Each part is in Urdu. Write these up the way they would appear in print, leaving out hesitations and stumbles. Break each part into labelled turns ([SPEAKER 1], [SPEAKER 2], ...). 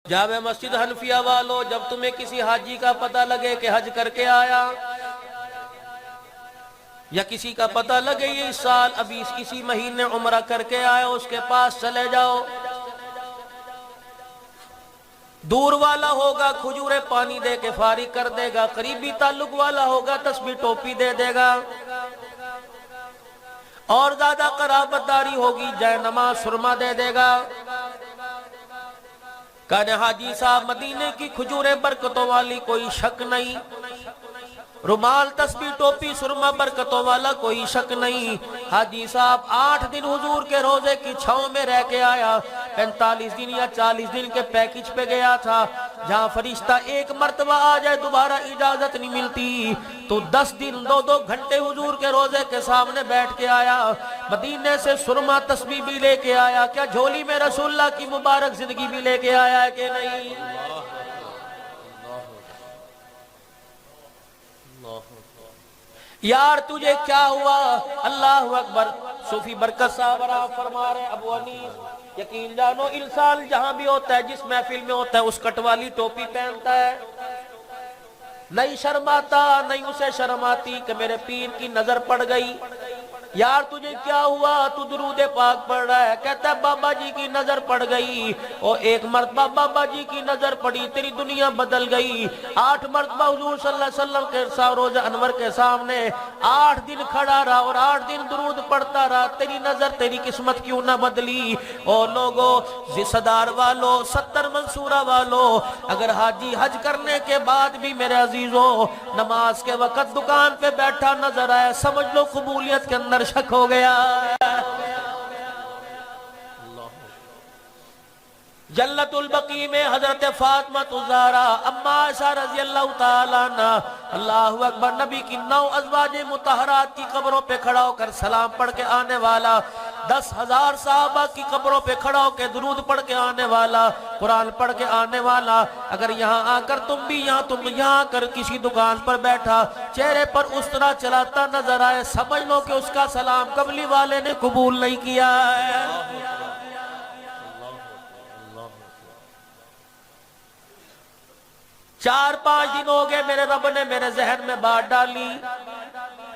[SPEAKER 1] جامع مسجد حنفیہ والو، جب تمہیں کسی حاجی کا پتہ لگے کہ حج کر کے آیا، یا کسی کا پتہ لگے یہ اس سال ابھی اسی مہینے عمرہ کر کے آیا، اس کے پاس چلے جاؤ۔ دور والا ہوگا کھجور پانی دے کے فارغ کر دے گا، قریبی تعلق والا ہوگا تسبیح ٹوپی دے دے گا، اور زیادہ قرابت داری ہوگی جائے نماز سرما دے دے گا۔ کہنے حاجی صاحب مدینے کی کھجوریں برکتوں والی کوئی شک نہیں، رومال تسبیح ٹوپی سرما برکتوں والا کوئی شک نہیں۔ حاجی صاحب 8 دن حضور کے روزے کی چھاؤں میں رہ کے آیا، 45 دن یا 40 دن کے پیکج پہ گیا تھا، جہاں فرشتہ ایک مرتبہ آ جائے دوبارہ اجازت نہیں ملتی، تو 10 دن 2 گھنٹے حضور کے روزے کے سامنے بیٹھ کے آیا، مدینے سے سرما تسبیح بھی لے کے آیا۔ کیا جھولی میں رسول اللہ کی مبارک زندگی بھی لے کے آیا ہے کہ نہیں؟ یار تجھے کیا ہوا؟ اللہ اکبر۔ صوفی برکت صاحب آپ فرما رہے ابو انیس، یقین جانو انسان جہاں بھی ہوتا ہے جس محفل میں ہوتا ہے اس کٹ والی ٹوپی پہنتا ہے، نہیں شرماتا نہیں اسے شرم آتی کہ میرے پیر کی نظر پڑ گئی۔ یار تجھے کیا ہوا؟ تو درود پاک پڑھ رہا ہے، کہتا ہے بابا جی کی نظر پڑ گئی، اور ایک مرتبہ بابا جی کی نظر پڑی تیری دنیا بدل گئی۔ 8 مرتبہ حضور صلی اللہ علیہ وسلم کے روزہ انور کے سامنے 8 دن کھڑا رہا اور 8 دن درود پڑھتا رہا، تیری نظر تیری قسمت کیوں نہ بدلی؟ اور لوگوں صدار والو 70 منصورہ والو، اگر حاجی حج کرنے کے بعد بھی میرے عزیزوں نماز کے وقت دکان پہ بیٹھا نظر آئے، سمجھ لو قبولیت کے اندر شک ہو گیا۔ جنت البقیع میں حضرت فاطمہ الزہرا اما عائشہ رضی اللہ تعالیٰ عنہ، اللہ اکبر، نبی کی 9 ازواج مطہرات کی قبروں پہ کھڑا ہو کر سلام پڑھ کے آنے والا، 10,000 صحابہ کی قبروں پہ کھڑا ہو کے درود پڑھ کے آنے والا، قرآن پڑھ کے آنے والا، اگر یہاں آ کر تم یہاں کر کسی دکان پر بیٹھا چہرے پر اس طرح چلاتا نظر آئے، سمجھ لو کہ اس کا سلام قبلی والے نے قبول نہیں کیا ہے۔ 4-5 دن ہو گئے میرے رب نے میرے ذہن میں بات ڈالی،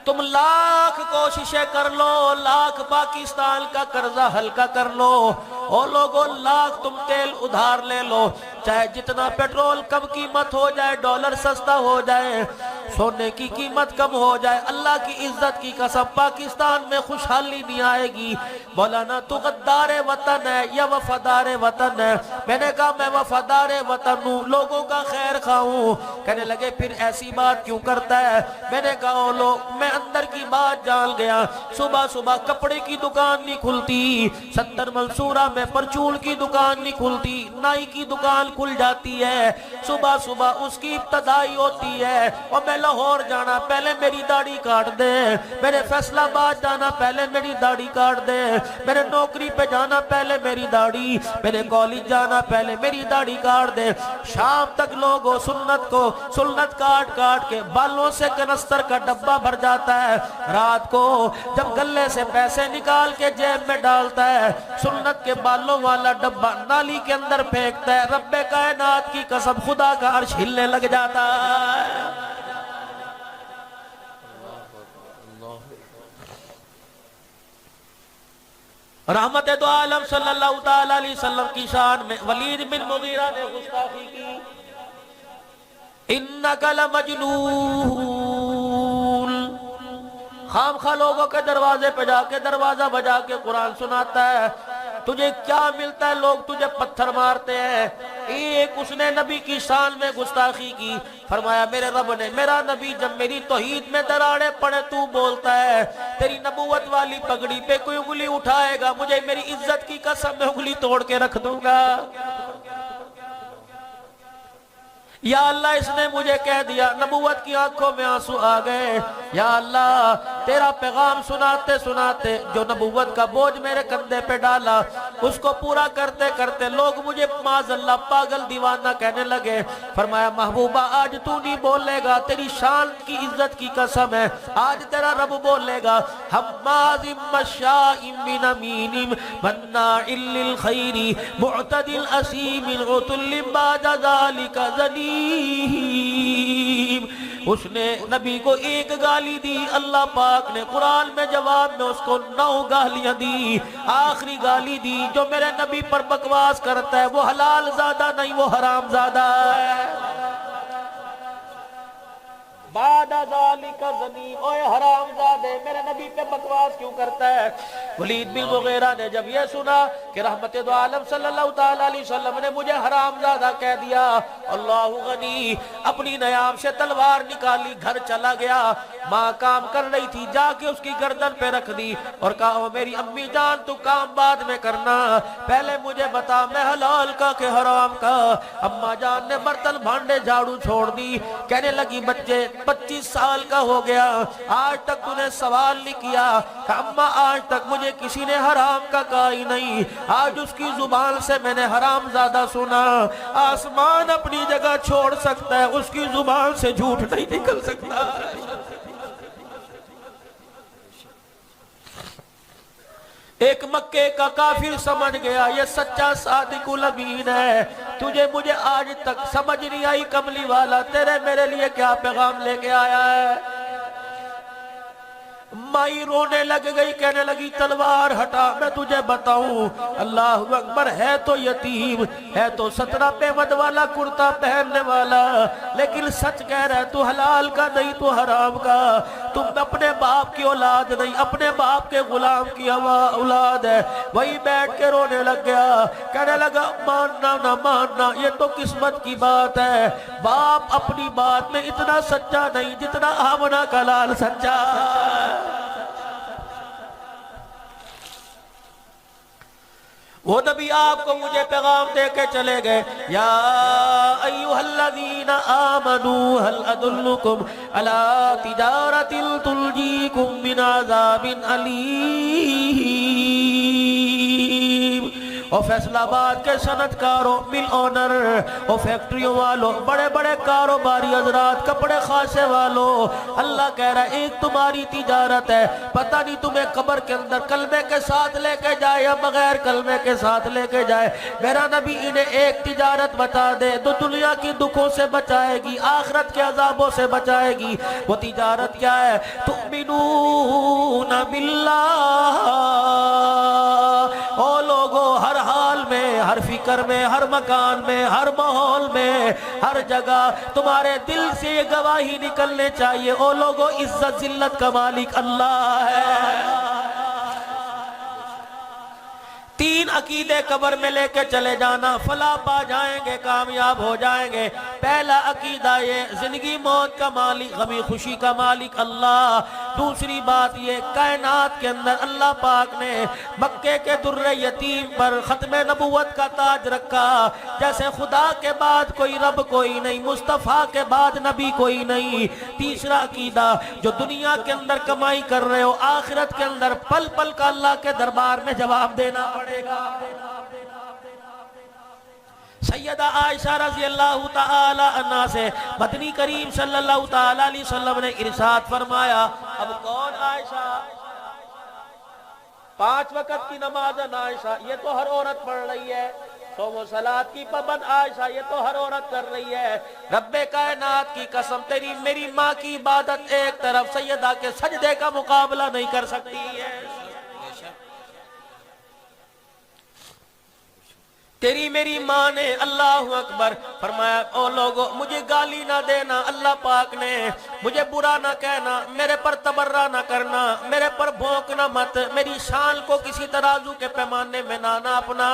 [SPEAKER 1] تم لاکھ کوششیں کر لو، لاکھ پاکستان کا قرضہ ہلکا کر لو، اور لوگوں لاکھ تم تیل ادھار لے لو، چاہے جتنا پیٹرول کم قیمت ہو جائے، ڈالر سستا ہو جائے، سونے کی قیمت کم ہو جائے، اللہ کی عزت کی قسم پاکستان میں خوشحالی نہیں آئے گی۔ مولانا تو غدار وطن ہے یا وفادار وطن ہے؟ میں نے کہا میں وفادار وطن ہوں، لوگوں کا خیر خواہ ہوں۔ کہنے لگے پھر ایسی بات کیوں کرتا ہے؟ میں نے کہا میں اندر کی بات جان گیا، صبح صبح کپڑے کی دکان نہیں کھلتی، 70 منصورہ میں پرچون کی دکان نہیں کھلتی، نائی کی دکان کھل جاتی ہے، صبح صبح اس کی ابتدائی ہوتی ہے، اور میں لاہور جانا پہلے میری داڑھی کاٹ دے، میرے فیصلہ آباد جانا پہلے میری داڑھی کاٹ دے، میرے نوکری پہ جانا پہلے میری داڑھی، میرے کالج جانا پہلے میری داڑھی کاٹ دے۔ شام تک لوگوں سنت کاٹ کاٹ کے بالوں سے کنستر کا ڈبہ بھر جاتا ہے، رات کو جب گلے سے پیسے نکال کے جیب میں ڈالتا ہے، سنت کے بالوں والا ڈبہ نالی کے اندر پھینکتا ہے، رب کائنات کی قسم خدا کا عرش ہلنے لگ جاتا ہے۔ رحمت دو عالم صلی اللہ تعالیٰ علیہ وسلم کی شان میں ولید بن مغیرہ نے گستاخی کی، انک لمجنون، خام خواہ لوگوں کے دروازے پہ جا کے دروازہ بجا کے قرآن سناتا ہے، تجھے کیا ملتا ہے؟ لوگ تجھے پتھر مارتے ہیں۔ ایک اس نے نبی کی شان میں گستاخی کی، فرمایا میرے رب نے، میرا نبی جب میری توحید میں دراڑے پڑے تو بولتا ہے تیری نبوت والی پگڑی پہ کوئی انگلی اٹھائے گا مجھے میری عزت کی قسم میں انگلی توڑ کے رکھ دوں گا۔ یا اللہ اس نے مجھے کہہ دیا، نبوت کی آنکھوں میں آنسو آ گئے، یا اللہ تیرا پیغام سناتے سناتے جو نبوت کا بوجھ میرے کندھے پہ ڈالا اس کو پورا کرتے کرتے لوگ مجھے معاذ اللہ پاگل دیوانہ کہنے لگے. فرمایا محبوبہ آج تو نہیں بولے گا, تیری شان کی عزت کی قسم ہے, آج تیرا رب بولے گا حماز مشاء بنمیم مناع للخیر معتد اثیم عتل بعد ذلک زنیم. اس نے نبی کو ایک گالی دی, اللہ پاک نے قرآن میں جواب میں اس کو 9 گالیاں دی. آخری گالی دی جو میرے نبی پر بکواس کرتا ہے وہ حلال زادہ نہیں, وہ حرام زادہ ہے. بعد ذالک زنیم, اوے حرام زادے میرے نبی پہ بکواس کیوں کرتا ہے؟ ولید بن مغیرہ نے جب یہ سنا کہ رحمت دو عالم صلی اللہ تعالیٰ علیہ وسلم نے مجھے حرام زادہ کہہ دیا, اللہ غنی, اپنی نیام سے تلوار نکالی, گھر چلا گیا. ماں کام کر رہی تھی, جا کے اس کی گردن پہ رکھ دی اور کہا او میری امی جان تو کام بعد میں کرنا, پہلے مجھے بتا میں حلال کا کہ حرام کا. اماں جان نے برتن بھانڈے جھاڑو چھوڑ دی, کہنے لگی بچے 25 سال کا ہو گیا, آج تک تو نے سوال نہیں کیا. کہ اماں آج تک مجھے کسی نے حرام کا کہا ہی نہیں, آج اس کی زبان سے میں نے حرام زادہ سنا. آسمان اپنی جگہ چھوڑ سکتا ہے, اس کی زبان سے جھوٹ نہیں نکل سکتا. ایک مکے کا کافر سمجھ گیا یہ سچا صادق الامین ہے. تجھے مجھے آج تک سمجھ نہیں آئی کملی والا تیرے میرے لیے کیا پیغام لے کے آیا ہے. مائی رونے لگ گئی, کہنے لگی تلوار ہٹا میں تجھے بتاؤں. اللہ اکبر, ہے تو یتیم, ہے تو 17 پیمد والا کرتا پہننے والا, لیکن سچ کہہ رہا ہے تو حلال کا نہیں تو حرام کا. تم اپنے باپ کی اولاد نہیں, اپنے باپ کے غلام کی اولاد ہے. وہی بیٹھ کے رونے لگ گیا, کہنے لگا ماننا نہ ماننا یہ تو قسمت کی بات ہے. باپ اپنی بات میں اتنا سچا نہیں جتنا آمنہ کا لال سچا. وہ نبی آپ کو مجھے پیغام دے کے چلے گئے, یا ایوہ الذین آمنوا هل ادلکم علی تجارت تنجیکم من عذاب علیم. اور فیصل آباد کے صنعت کاروں, مل اونر اور فیکٹریوں والوں, بڑے بڑے کاروباری حضرات, کپڑے خاصے والوں, اللہ کہہ رہا ہے ایک تمہاری تجارت ہے, پتہ نہیں تمہیں قبر کے اندر کلمے کے ساتھ لے کے جائے یا بغیر کلمے کے ساتھ لے کے جائے. میرا نبی انہیں ایک تجارت بتا دے جو دنیا کی دکھوں سے بچائے گی, آخرت کے عذابوں سے بچائے گی. وہ تجارت کیا ہے؟ تؤمنون باللہ. او لوگو ہر حال میں, ہر فکر میں, ہر مکان میں, ہر ماحول میں, ہر جگہ تمہارے دل سے یہ گواہی نکلنے چاہیے او لوگو عزت ذلت کا مالک اللہ ہے. 3 عقیدے قبر میں لے کے چلے جانا, فلاح پا جائیں گے, کامیاب ہو جائیں گے. پہلا عقیدہ یہ زندگی موت کا مالک, غمی خوشی کا مالک اللہ. دوسری بات یہ کائنات کے اندر اللہ پاک نے مکے کے در یتیم پر ختم نبوت کا تاج رکھا, جیسے خدا کے بعد کوئی رب کوئی نہیں, مصطفیٰ کے بعد نبی کوئی نہیں. تیسرا عقیدہ جو دنیا کے اندر کمائی کر رہے ہو, آخرت کے اندر پل پل کا اللہ کے دربار میں جواب دینا پڑے گا. سیدہ عائشہ رضی اللہ تعالی عنہ سے مدنی کریم صلی اللہ تعالی علیہ وسلم نے ارشاد فرمایا, اب کون عائشہ؟ 5 وقت کی نماز عائشہ یہ تو ہر عورت پڑھ رہی ہے, صوم و صلات کی پابند عائشہ یہ تو ہر عورت کر رہی ہے. رب کائنات کی قسم تیری میری ماں کی عبادت ایک طرف, سیدہ کے سجدے کا مقابلہ نہیں کر سکتی ہے. تیری میری ماں نے اللہ اکبر فرمایا, او لوگو مجھے گالی نہ دینا, اللہ پاک نے مجھے برا نہ کہنا, میرے پر تبرہ نہ کرنا, میرے پر بھونکنا مت, میری شان کو کسی ترازو کے پیمانے میں نہ ناپنا.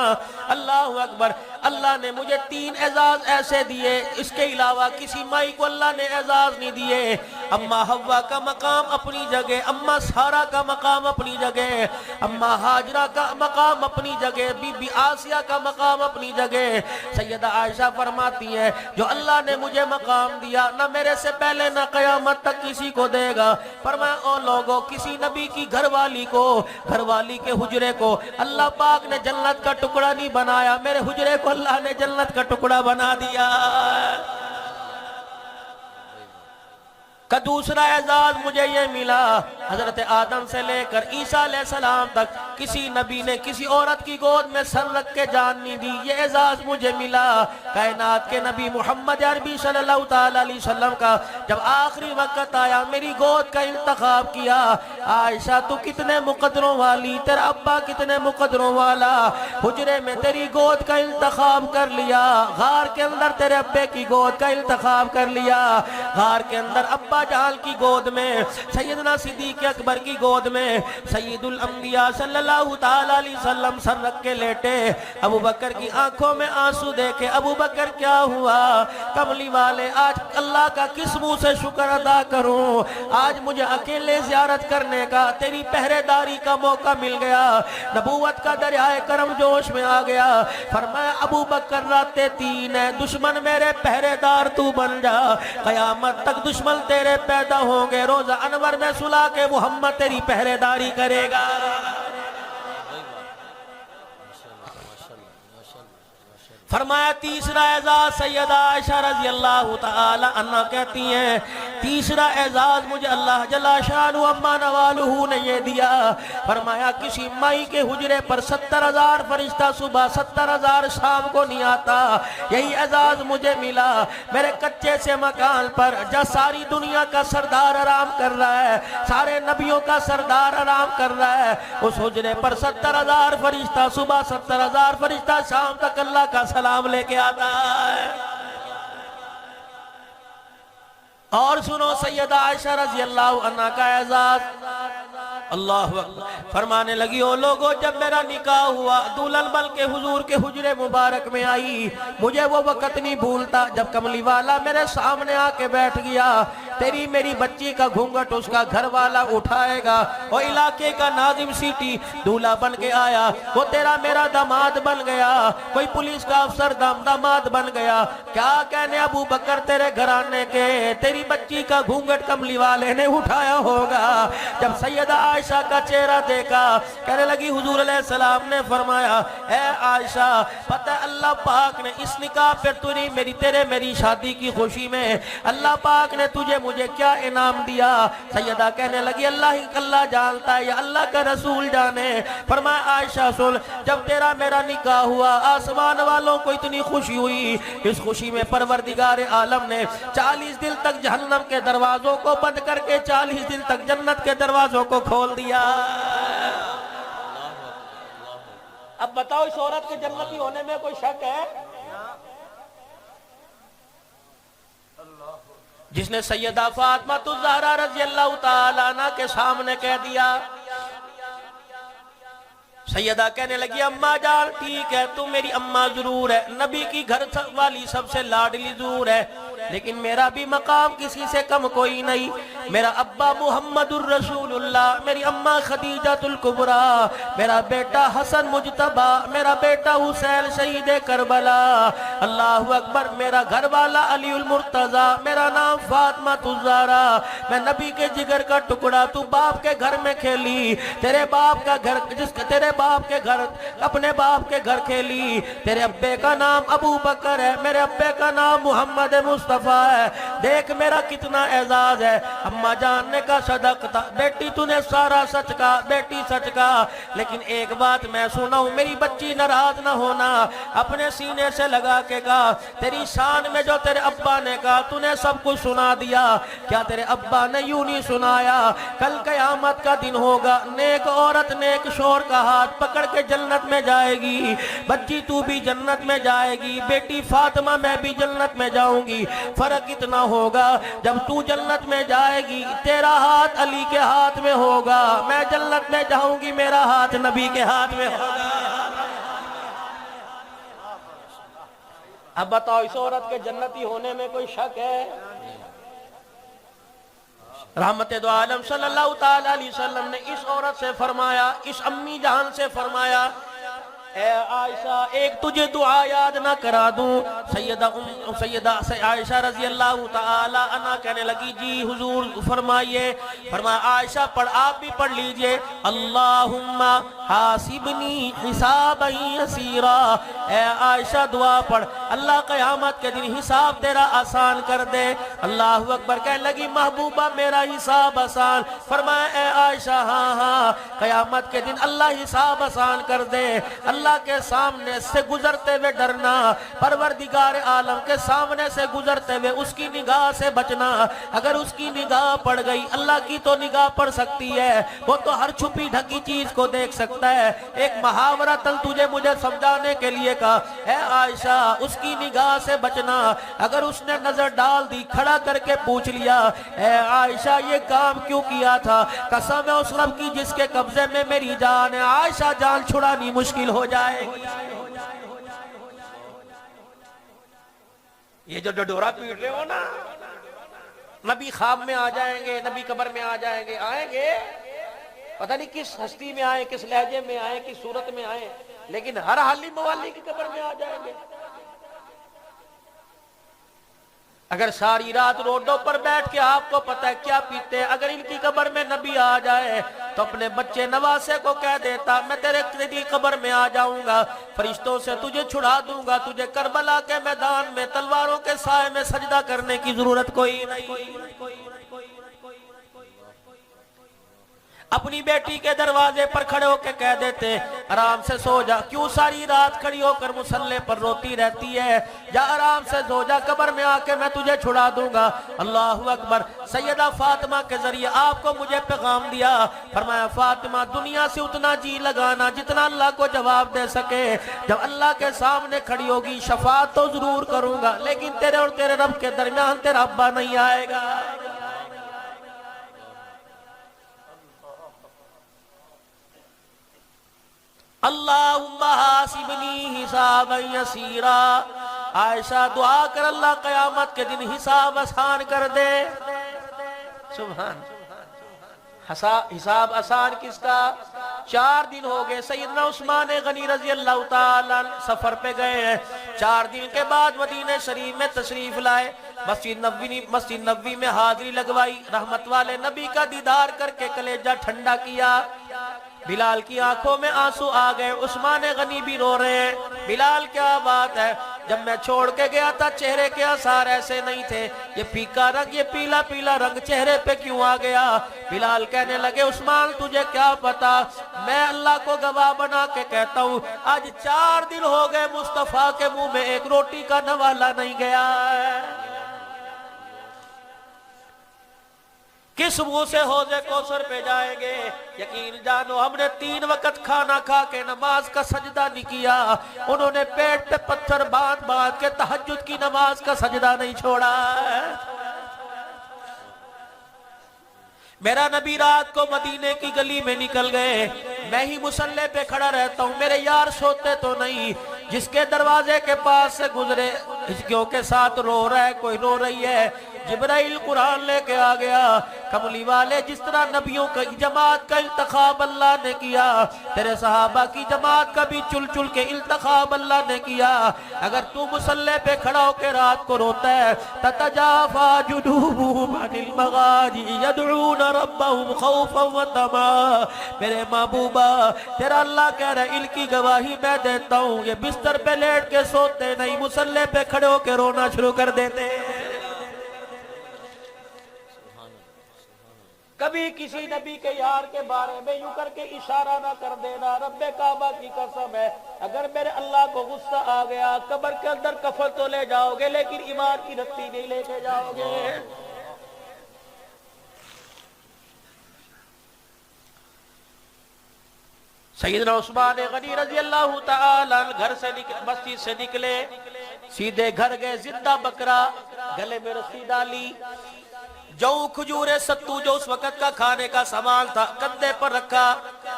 [SPEAKER 1] اللہ اکبر. اللہ نے مجھے 3 اعزاز ایسے دیے, اس کے علاوہ کسی مائی کو اللہ نے اعزاز نہیں دیے. اما حوا کا مقام اپنی جگہ، اما سارا کا مقام اپنی جگہ، اما ہاجرہ کا مقام اپنی جگہ، بی بی آسیہ کا مقام اپنی جگہ۔ سیدہ عائشہ فرماتی ہے جو اللہ نے مجھے مقام دیا نہ میرے سے پہلے نہ قیامت تک کسی کو دے گا۔ فرمایا او لوگوں، کسی نبی کی گھر والی کو، گھر والی کے حجرے کو اللہ پاک نے جنت کا ٹکڑا نہیں بنایا، میرے حجرے کو اللہ نے جنت کا ٹکڑا بنا دیا۔ کا دوسرا اعزاز مجھے یہ ملا، حضرت آدم سے لے کر عیسیٰ علیہ السلام تک کسی نبی نے کسی عورت کی گود میں سر رکھ کے جان نہیں دی، یہ اعزاز مجھے ملا۔ کائنات کے نبی محمد عربی صلی اللہ تعالیٰ علیہ وسلم کا جب آخری وقت آیا، میری گود کا انتخاب کیا۔ عائشہ تو کتنے مقدروں والی، تیرا ابا کتنے مقدروں والا، حجرے میں تیری گود کا انتخاب کر لیا، غار کے اندر تیرے ابے کی گود کا انتخاب کر لیا، غار کے اندر ابا جہل کی گود میں، سیدنا صدیق اکبر کی گود میں، سید الانبیاء صلی اللہ تعالیٰ علیہ وسلم سر رکھ کے لیٹے، ابو بکر کی آنکھوں میں آنسو دیکھے، ابو بکر کیا ہوا؟ کملی والے آج اللہ کا کس منہ سے شکر ادا کروں، آج مجھے اکیلے زیارت کرنے کا، تیری پہرے داری کا موقع مل گیا، نبوت کا دریائے کرم جوش میں آ گیا۔ فرمایا ابو بکر راتیں 3 ہیں، دشمن میرے پہرے دار تو بن جا، قیامت تک دشمن تیرے پیدا ہوں گے، روزہ انور میں سلا کے محمد تیری پہرے داری کرے گا۔ فرمایا تیسرا اعزاز سیدہ عائشہ رضی اللہ تعالی عنہ کہتی ہیں، تیسرا اعزاز مجھے اللہ جل شانہ اما نوالہ نے یہ دیا۔ فرمایا کسی مائی کے حجرے پر 70,000 فرشتہ صبح 70,000 شام کو نہیں آتا، یہی اعزاز مجھے ملا۔ میرے کچے سے مکان پر جہاں ساری دنیا کا سردار آرام کر رہا ہے، سارے نبیوں کا سردار آرام کر رہا ہے، اس حجرے پر 70,000 فرشتہ صبح 70,000 فرشتہ شام تک اللہ کا سلام لے کے آتا ہے۔ اور سنو سیدہ عائشہ رضی اللہ عنہ کا اعزاز، اللہ اکبر، فرمانے لگی او لوگو جب میرا نکاح ہوا، دولہن بن کے حضور کے حجرے مبارک میں آئی، مجھے وہ وقت نہیں بھولتا جب کملی والا میرے سامنے آ کے بیٹھ گیا، تیری میری بچی کا گھونگٹ اس کا گھر والا اٹھائے گا، وہ علاقے کا ناظم سیٹی دولہا بن کے آیا، وہ تیرا میرا داماد بن گیا، کوئی پولیس کا افسر داماد بن گیا، کیا کہنے ابو بکر تیرے گھرانے کے، تیری بچی کا گھونگٹ کملی والے نے اٹھایا ہوگا۔ جب سیدہ عائشہ کا چہرہ دیکھا، کہنے لگی حضور علیہ السلام نے فرمایا اے عائشہ، پتہ اللہ پاک نے اس نکاح پر تیرے میری شادی کی خوشی میں اللہ پاک نے تجھے مجھے کیا انعام دیا؟ سیدہ کہنے لگی اللہ جانتا ہے یا اللہ کا رسول جانے۔ فرمایا عائشہ سن، جب تیرا میرا نکاح ہوا آسمان والوں کو اتنی خوشی ہوئی، اس خوشی میں پروردگار عالم نے 40 دن تک جہنم کے دروازوں کو بند کر کے 40 دن تک جنت کے دروازوں کو کھول دیا۔ اب بتاؤ اس عورت کے جنتی ہونے میں کوئی شک ہے؟ جس نے سیدہ فاطمہ الزہرا رضی اللہ تعالیٰ عنہ کے سامنے کہہ دیا، سیدہ کہنے لگی اماں جان ٹھیک ہے تم میری اماں ضرور ہے، نبی کی گھر والی سب سے لاڈلی ضرور ہے، لیکن میرا بھی مقام کسی سے کم کوئی نہیں، میرا ابا محمد الرسول اللہ، میری اماں خدیجہ الکبریٰ، میرا بیٹا حسن مجتبی، میرا بیٹا حسین شہید کربلا، اللہ اکبر، میرا گھر والا علی المرتضی، میرا نام فاطمہ الزہرا، میں نبی کے جگر کا ٹکڑا، تو باپ کے گھر میں کھیلی، تیرے باپ کا گھر تیرے باپ کے گھر اپنے باپ کے گھر کھیلی، تیرے ابے کا نام ابو بکر ہے، میرے ابے کا نام محمد مصطفیٰ ہے، دیکھ میرا کتنا اعزاز ہے۔ اماں جان نے کہا صدقتا، بیٹی تو نے سارا سچ کہا، بیٹی سچ کہا، لیکن ایک بات میں سناؤں، میری بچی ناراض نہ ہونا، اپنے سینے سے لگا کے کہا تیری شان میں جو تیرے ابا نے کہا تو نے سب کچھ سنا دیا، کیا تیرے ابا نے یوں نہیں سنایا کل قیامت کا دن ہوگا، نیک عورت نیک شور کا ہاتھ پکڑ کے جنت میں جائے گی، بچی تو بھی جنت میں جائے گی، بیٹی فاطمہ میں بھی جنت میں جاؤں گی، فرق اتنا ہوگا جب تو جنت میں جائے گی تیرا ہاتھ علی کے ہاتھ میں ہوگا، میں جنت میں جاؤں گی میرا ہاتھ نبی کے ہاتھ میں ہوگا۔ اب بتاؤ اس عورت کے جنتی ہونے میں کوئی شک ہے؟ رحمت دو عالم صلی اللہ تعالیٰ علیہ وسلم نے اس عورت سے فرمایا، اس امی جان سے فرمایا، اے عائشہ ایک تجھے دعا یاد نہ کرا دوں؟ سیدہ عائشہ رضی اللہ تعالی عنہ کہنے لگی جی حضور فرمائیے۔ فرمایا عائشہ پڑھ، آپ بھی پڑھ لیجئے، اللہم حاسبنی حسابا یسیرا۔ اے عائشہ دعا پڑھ، اللہ قیامت کے دن حساب تیرا آسان کر دے۔ اللہ اکبر کہنے لگی محبوبہ میرا حساب آسان؟ فرمایا اے عائشہ ہاں ہاں، قیامت کے دن اللہ حساب آسان کر دے۔ اللہ کے سامنے سے گزرتے ہوئے ڈرنا، پروردگار عالم کے سامنے سے گزرتے ہوئے اس کی نگاہ سے بچنا۔ اگر اس کی نگاہ پڑ گئی، اللہ کی تو نگاہ پڑ سکتی ہے، وہ تو ہر چھپی ڈھکی چیز کو دیکھ سکتا ہے۔ ایک محاورہ تل تجھے مجھے سمجھانے کے لیے کہا، اے عائشہ اس کی نگاہ سے بچنا۔ اگر اس نے نظر ڈال دی، کھڑا کر کے پوچھ لیا اے عائشہ یہ کام کیوں کیا تھا؟ قسم ہے اس رب کی جس کے قبضے میں میری جان ہے، عائشہ جان چھڑانی مشکل ہو جائے گی۔ یہ جو ڈڈورا پیٹ رہے ہو نا، نبی خواب میں آ جائیں گے، نبی قبر میں آ جائیں گے، آئیں گے پتہ نہیں کس ہستی میں آئیں، کس لہجے میں آئیں، کس صورت میں آئیں، لیکن ہر حالی موالی کی قبر میں آ جائیں گے۔ اگر ساری رات روڈوں پر بیٹھ کے آپ کو پتہ ہے کیا پیتے ہیں، اگر ان کی قبر میں نبی آ جائے تو اپنے بچے نواسے کو کہہ دیتا میں تیری قبر میں آ جاؤں گا، فرشتوں سے تجھے چھڑا دوں گا، تجھے کربلا کے میدان میں تلواروں کے سائے میں سجدہ کرنے کی ضرورت کوئی نہیں۔ اپنی بیٹی کے دروازے پر کھڑے ہو کے کہہ دیتے آرام سے سو جا، کیوں ساری رات کھڑی ہو کر مصلے پر روتی رہتی ہے، جا آرام سے سو جا، قبر میں آ کے میں تجھے چھڑا دوں گا۔ اللہ اکبر۔ سیدہ فاطمہ کے ذریعے آپ کو مجھے پیغام دیا، فرمایا فاطمہ دنیا سے اتنا جی لگانا جتنا اللہ کو جواب دے سکے، جب اللہ کے سامنے کھڑی ہوگی شفاعت تو ضرور کروں گا، لیکن تیرے اور تیرے رب کے درمیان تیرا ابا نہیں آئے گا۔ اللہم حاسبنی حسابا یسیرا۔ عائشہ دعا کر اللہ قیامت کے دن حساب آسان کر دے۔ سبحان، حساب آسان کس کا؟ 4 دن ہو گئے سیدنا عثمان غنی رضی اللہ تعالیٰ سفر پہ گئے ہیں، 4 دن کے بعد مدینہ شریف میں تشریف لائے، مسجد نبوی میں حاضری لگوائی، رحمت والے نبی کا دیدار کر کے کلیجہ ٹھنڈا کیا۔ بلال کی آنکھوں میں آنسو آ گئے، عثمان غنی بھی رو رہے ہیں۔ بلال کیا بات ہے، جب میں چھوڑ کے گیا تھا چہرے کے آثار ایسے نہیں تھے، یہ پھیکا رنگ، یہ پیلا پیلا رنگ چہرے پہ کیوں آ گیا؟ بلال کہنے لگے عثمان تجھے کیا پتا، میں اللہ کو گواہ بنا کے کہتا ہوں آج 4 دن ہو گئے مصطفیٰ کے منہ میں ایک روٹی کا نوالا نہیں گیا ہے۔ کس منہ سے حوض کوثر پہ جائیں گے؟ یقین جانو ہم نے 3 وقت کھانا کھا کے نماز کا سجدہ نہیں کیا، انہوں نے پیٹ پہ پتھر باندھ باندھ کے تہجد کی نماز کا سجدہ نہیں چھوڑا ہے۔ میرا نبی رات کو مدینے کی گلی میں نکل گئے، میں ہی مصلے پہ کھڑا رہتا ہوں، میرے یار سوتے تو نہیں، جس کے دروازے کے پاس سے گزرے ہچکیوں کے ساتھ رو رہا ہے، کوئی رو رہی ہے، جبرائیل قرآن لے کے آ گیا، کملی والے جس طرح نبیوں کی جماعت کا انتخاب اللہ نے کیا، تیرے صحابہ کی جماعت کا بھی چل چل کے انتخاب اللہ نے کیا۔ اگر تو مصلے پہ کھڑا ہو کے رات کو روتا ہے تتجافا جنوبہم عن المضاجع یدعون ربہم خوفا وطمعا، میرے محبوبہ تیرا اللہ کہہ رہا ہے ان کی گواہی میں دیتا ہوں، یہ بستر پہ لیٹ کے سوتے نہیں، مصلے پہ کھڑے ہو کے رونا شروع کر دیتے۔ کبھی کسی نبی کے یار کے بارے میں یوں کر کے اشارہ نہ کر دینا، رب کعبہ کی قسم ہے اگر میرے اللہ کو غصہ آ گیا قبر کے اندر کفن تو لے جاؤ گے لیکن ایمان کی رسی نہیں لے کے جاؤ گے۔ سیدنا عثمان غنی رضی اللہ تعالیٰ گھر سے مسجد سے نکلے، سیدھے گھر گئے، زندہ بکرا گلے میں رسی ڈالی، جو کھجور ستو جو اس وقت کا کھانے کا سامان تھا کندھے پر رکھا،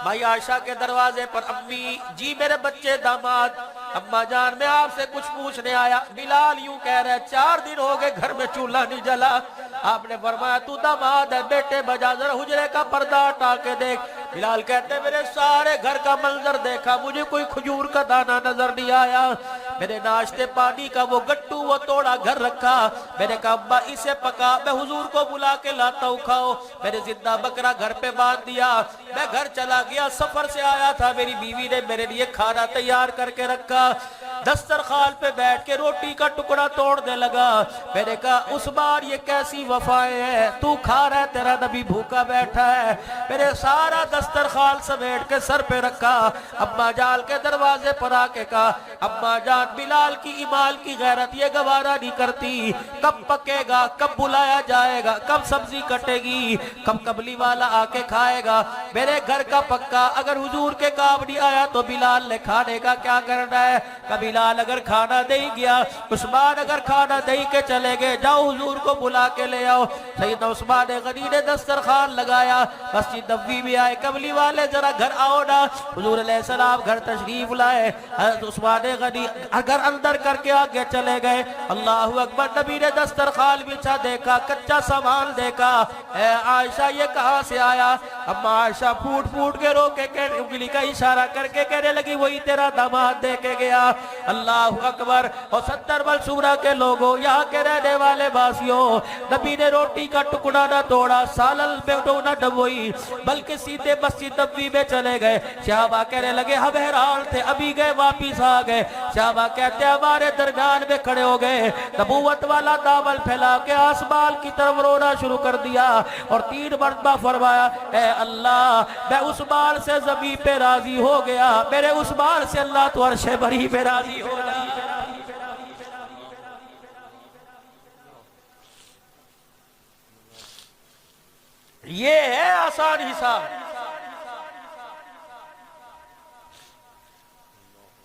[SPEAKER 1] بھائی عائشہ کے دروازے پر امی جی میرے بچے داماد، اماں جان میں آپ سے کچھ پوچھنے آیا۔ بلال یوں کہہ رہے 4 دن ہو گئے گھر میں چولہا نہیں جلا، آپ نے فرمایا تو داماد ہے بیٹے بجا ذرا حجرے کا پردہ ہٹا کے دیکھ. بلال کہتے میرے سارے گھر کا منظر دیکھا, مجھے کوئی کھجور کا دانہ نظر نہیں آیا. میرے ناشتے پانی کا وہ گٹو وہ توڑا گھر رکھا. میں نے کہا ابا اسے پکا, میں حضور کو بلا کے لاتا ہوں کھاؤ. میں نے زندہ بکرا گھر پہ باندھ دیا. میں گھر چلا گیا, سفر سے آیا تھا, میری بیوی نے میرے لیے کھانا تیار کر کے رکھا. دسترخوان پہ بیٹھ کے روٹی کا ٹکڑا توڑنے لگا. میں نے کہا اس بار یہ کیسی وفائیں ہیں, تو کھا رہا ہے تیرا نبی بھوکا بیٹھا ہے. میرے سارا دسترخوان سمیٹ کے سر پہ رکھا. اماں جان کے دروازے پر آ کے کہا اماں جان بلال کی ایمال کی غیرت یہ گوارا نہیں کرتی, کب پکے گا, کب بلایا جائے گا, کب سبزی کٹے گی, کب قبلی والا آ کے کھائے گا. میرے گھر کا پکا, اگر حضور کے کام نہیں آیا تو بلال نے کھانے کا کیا کرنا ہے. کبھی بلال اگر کھانا دے گیا, عثمان اگر کھانا دے کے چلے گئے, جاؤ حضور کو بلا کے لے آؤ. سیدنا عثمان غنی نے دسترخوان لگایا, مسجد نبوی بھی آئے, قبلی والے ذرا گھر آؤ نا. حضور علیہ السلام گھر تشریف لائے. حضرت عثمان غنی اگر اندر کر کے آگے چلے گئے. اللہ اکبر. نبی نے دسترخوان بچھا دیکھا, کچا سامان دیکھا. اے عائشہ یہ کہاں سے آیا؟ اما عائشہ پھوٹ پھوٹ کے رو کے انگلی کا اشارہ کر کے کہنے لگی وہی تیرا داماد دے کے گیا. اللہ اکبر. اور 70 منصورہ کے لوگوں, یہاں کے رہنے والے باسیوں, نبی نے روٹی کا ٹکڑا نہ توڑا, سالن پہ نہ ڈبوئی, بلکہ سیدھے مسجد نبوی میں چلے گئے. صحابہ کہنے لگے ہم حیران تھے, ابھی گئے واپس آ گئے. صحابہ کہتے ہیں ہمارے درمیان میں کھڑے ہو گئے, نبوت والا دامن پھیلا کے آسمان کی طرف رونا شروع کر دیا, اور 3 مرتبہ فرمایا اے اللہ میں عثمان سے زمین پہ راضی ہو گیا, میرے عثمان سے اللہ تو عرش بری پہ راضی ہو گیا. یہ ہے آسان حساب.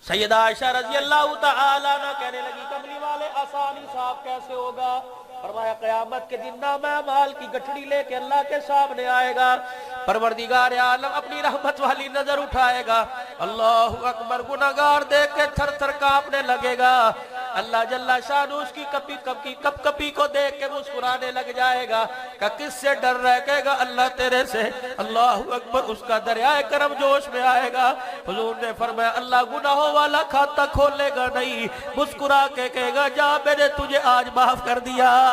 [SPEAKER 1] سیدہ عائشہ رضی اللہ تعالیٰ عنہ کہنے لگی کملی والے آسان حساب کیسے ہوگا؟ فرمایا قیامت کے دن نامہ اعمال کی گٹھڑی لے کے اللہ کے سامنے آئے گا. پروردگار عالم اپنی رحمت والی نظر اٹھائے گا. اللہ اکبر. گناہگار دیکھ کے تھر تھر کانپنے لگے گا. اللہ جل شانہ اس کی کپ کپی کو دیکھ کے مسکرانے لگ جائے گا کہ کس سے ڈر رہے, کہے گا اللہ تیرے سے. اللہ اکبر. اس کا دریائے کرم جوش میں آئے گا. حضور نے فرمایا اللہ گناہوں والا کھاتا کھولے گا نہیں, مسکرا کے کہے گا جا میں نے تجھے آج معاف کر دیا.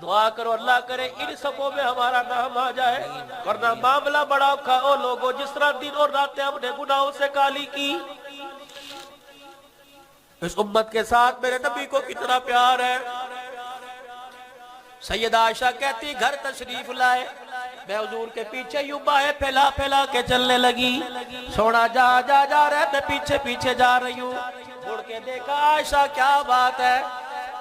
[SPEAKER 1] دعا کرو اللہ کرے ان سبوں میں ہمارا نام آ جائے, ورنہ معاملہ بڑا اوکھا. او لوگوں جس طرح دن اور راتیں ہم نے گناہوں سے کالی کی, اس امت کے ساتھ میرے نبی کو کتنا پیار ہے. سیدہ عائشہ کہتی گھر تشریف لائے, میں حضور کے پیچھے یوں باہیں پھیلا پھیلا کے چلنے لگی. سونا جا جا جا رہے, میں پیچھے پیچھے جا رہی ہوں. مڑ کے دیکھا عائشہ کیا بات ہے.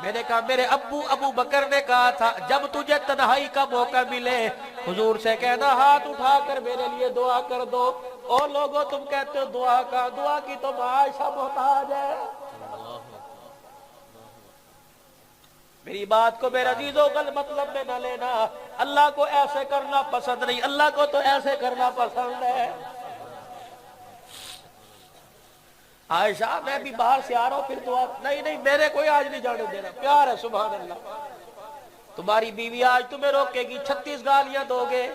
[SPEAKER 1] میں نے کہا میرے ابو بکر نے کہا تھا جب تجھے تنہائی کا موقع ملے حضور سے کہنا ہاتھ اٹھا کر میرے لیے دعا کر دو. اور لوگوں تم کہتے ہو دعا کی تو عائشہ محتاج ہے. میری بات کو میرے عزیزو غلط مطلب میں نہ لینا. اللہ کو ایسے کرنا پسند نہیں, اللہ کو تو ایسے کرنا پسند ہے. عائشہ میں بھی باہر سے آ رہا ہوں پھر دعا نہیں میرے کوئی آج نہیں جانے دینا. پیار ہے سبحان اللہ. تمہاری بیوی آج تمہیں روکے گی, 36 گالیاں دو گے.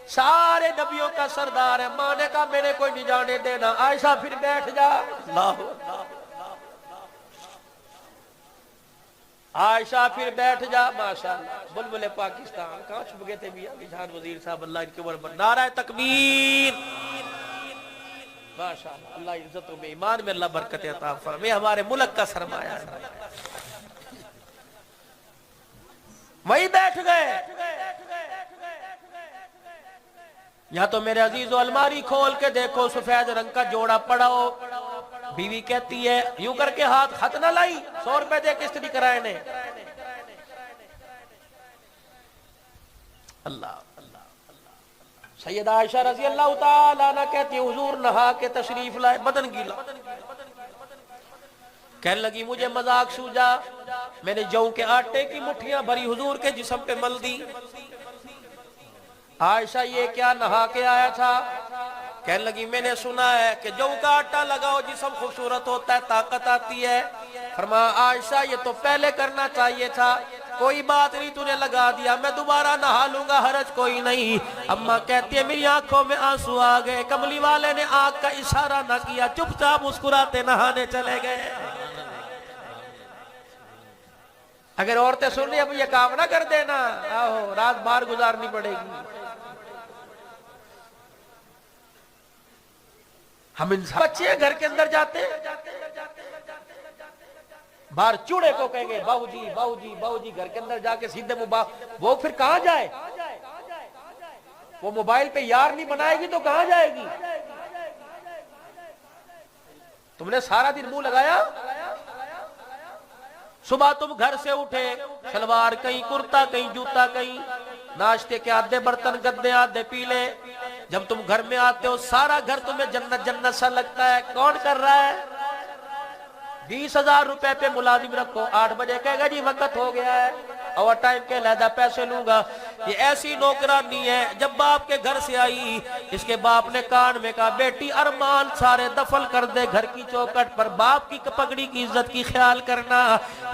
[SPEAKER 1] سارے نبیوں کا سردار ہے. ماں نے کہا میرے کوئی نہیں جانے دینا. عائشہ پھر بیٹھ جا. اللہ عائشہ پھر بیٹھ جا. ماشاءاللہ بلبل پاکستان کہاں چھپ گئے تھے میاں جان وزیر صاحب, اللہ ان کے عمر پر نعرہ تکبیر. ماشاءاللہ اللہ عزتوں میں ایمان میں اللہ برکت عطا فرمائے. ہمارے ملک کا سرمایہ ہے. وہی بیٹھ گئے. یا تو میرے عزیزو الماری کھول کے دیکھو سفید رنگ کا جوڑا پڑا ہو. بیوی کہتی ہے یوں کر کے ہاتھ خط نہ لائی, 100 روپے دے کے استری کرائے نے. اللہ سیدہ عائشہ رضی اللہ تعالیٰ عنہ کہتی حضور نہا کے تشریف لائے, بدن گیلا. کہنے لگی مجھے مذاق سوجا. میں نے جو کے آٹے کی مٹھیاں بھری حضور کے جسم پہ مل دی. عائشہ یہ کیا نہا کے آیا تھا؟ کہنے لگی میں نے سنا ہے کہ جو کا آٹا لگاؤ جسم خوبصورت ہوتا ہے طاقت آتی ہے. فرمایا عائشہ یہ تو پہلے کرنا چاہیے تھا, کوئی بات نہیں تو نے لگا دیا, میں دوبارہ نہا لوں گا, حرج کوئی نہیں. اماں کہتی ہے میری آنکھوں میں آنسو آ گئے, کملی والے نے آنکھ کا اشارہ نہ کیا, چپ چاپ مسکراتے نہانے چلے گئے. اگر عورتیں سن رہی اب یہ کام نہ کر دینا, آہو رات باہر گزارنی پڑے گی. ہم انسان بچے گھر کے اندر جاتے باہر چوڑے کو کہیں گے باؤ جی باؤ جی باؤ جی, گھر کے اندر جا کے سیدھے وہ پھر کہاں جائے؟ وہ موبائل پہ یار نہیں بنائے گی تو کہاں جائے گی؟ تم نے سارا دن منہ لگایا, صبح تم گھر سے اٹھے شلوار کہیں, کرتا کہیں, جوتا کہیں, ناشتے کے آدھے برتن گدے آدھے پیلے. جب تم گھر میں آتے ہو سارا گھر تمہیں جنت جنت سا لگتا ہے. کون کر رہا ہے؟ 20,000 روپے پہ ملازم رکھو, 8 بجے کہے گا جی وقت ہو گیا ہے, اوور ٹائم کے لہذا پیسے لوں گا. یہ ایسی نوکرانی ہے. جب باپ کے گھر سے آئی اس کے باپ نے کان میں کہا بیٹی ارمان سارے دفن کر دے گھر کی چوکھٹ پر, باپ کی پگڑی کی عزت کی خیال کرنا.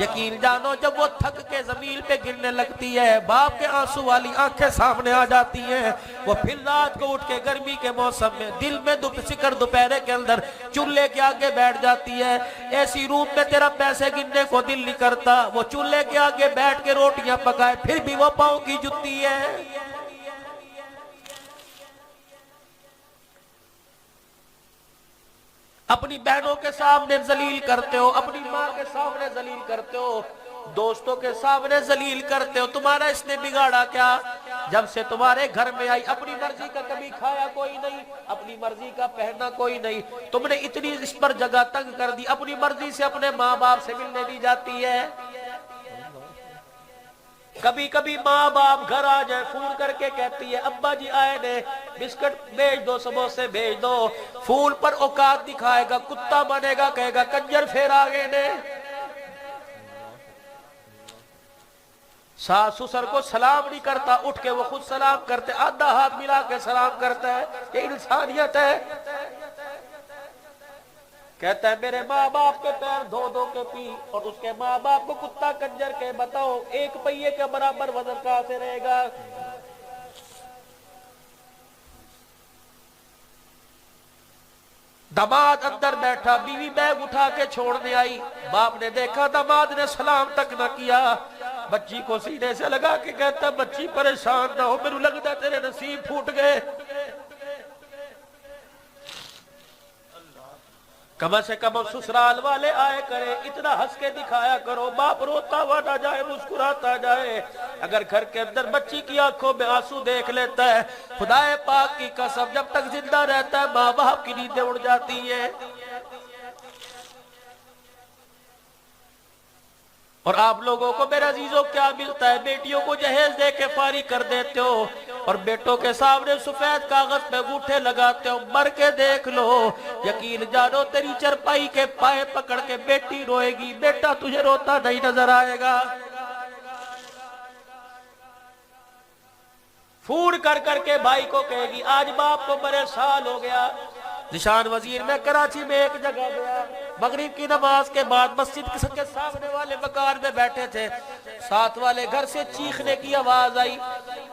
[SPEAKER 1] یقین جانو جب وہ تھک کے زمین پہ گرنے لگتی ہے, باپ کے آنسو والی آنکھیں سامنے آ جاتی ہیں, وہ پھر رات کو اٹھ کے گرمی کے موسم میں دل میں فکر دوپہرے کے اندر چولہے کے آگے بیٹھ جاتی ہے. ایسی روم میں تیرا پیسے گننے کو دل نہیں کرتا, وہ چولہے کے آگے بیٹھ کے روٹیاں پکائے پھر بھی وہ پاؤں کی جتی ہے. اپنی بہنوں کے سامنے ذلیل کرتے ہو, اپنی ماں کے سامنے ذلیل کرتے ہو, دوستوں کے سامنے ذلیل کرتے ہو. تمہارا اس نے بگاڑا کیا؟ جب سے تمہارے گھر میں آئی اپنی مرضی کا کبھی کھایا کوئی نہیں, اپنی مرضی کا پہننا کوئی نہیں. تم نے اتنی اس پر جگہ تنگ کر دی, اپنی مرضی سے اپنے ماں باپ سے ملنے دی جاتی ہے. کبھی کبھی ماں باپ گھر آ جائے فون کر کے کہتی ہے ابا جی آئے نے, بسکٹ بھیج دو, سموسے بھیج دو. فون پر اوقات دکھائے گا, کتا بنے گا, کہے گا کنجر پھر آگے نے. ساس سسر کو سلام نہیں کرتا, اٹھ کے وہ خود سلام کرتے, آدھا ہاتھ ملا کے سلام کرتا ہے. یہ انسانیت ہے. کہتا ہے میرے ماں باپ کے پیر دھو دھو کے پی, اور اس کے ماں باپ کو کتا کنجر کے, بتاؤ ایک پہیے کے برابر وزن کہاں سے رہے گا؟ داماد اندر بیٹھا, بیوی بیگ اٹھا کے چھوڑنے آئی, باپ نے دیکھا داماد نے سلام تک نہ کیا, بچی کو سینے سے لگا کے کہتا بچی پریشان نہ ہو, میرے لگتا تیرے نصیب پھوٹ گئے. کم سے کم سسرال والے آئے کرے, اتنا ہنس کے دکھایا کرو, باپ روتا ہوا نہ جائے, مسکراتا جائے. اگر گھر کے اندر بچی کی آنکھوں میں آنسو دیکھ لیتا ہے, خدا پاک کی قسم جب تک زندہ رہتا ہے ماں باپ کی نیندیں اڑ جاتی ہیں. اور آپ لوگوں کو میرے عزیزوں کیا ملتا ہے؟ بیٹیوں کو جہیز دے کے فارغ کر دیتے ہو, اور بیٹوں کے سامنے سفید کاغذ پہ انگوٹھے لگاتے ہو. مر کے دیکھ لو, یقین جانو تیری چرپائی کے پائے پکڑ کے بیٹی روئے گی, بیٹا تجھے روتا نہیں نظر آئے گا. فون کر کر کے بھائی کو کہے گی آج باپ کو بڑے سال ہو گیا. نشان وزیر میں کراچی میں ایک جگہ گیا, مغرب کی نماز کے بعد مسجد کے سامنے والے مکان میں بیٹھے تھے, ساتھ والے گھر سے چیخنے کی آواز آئی.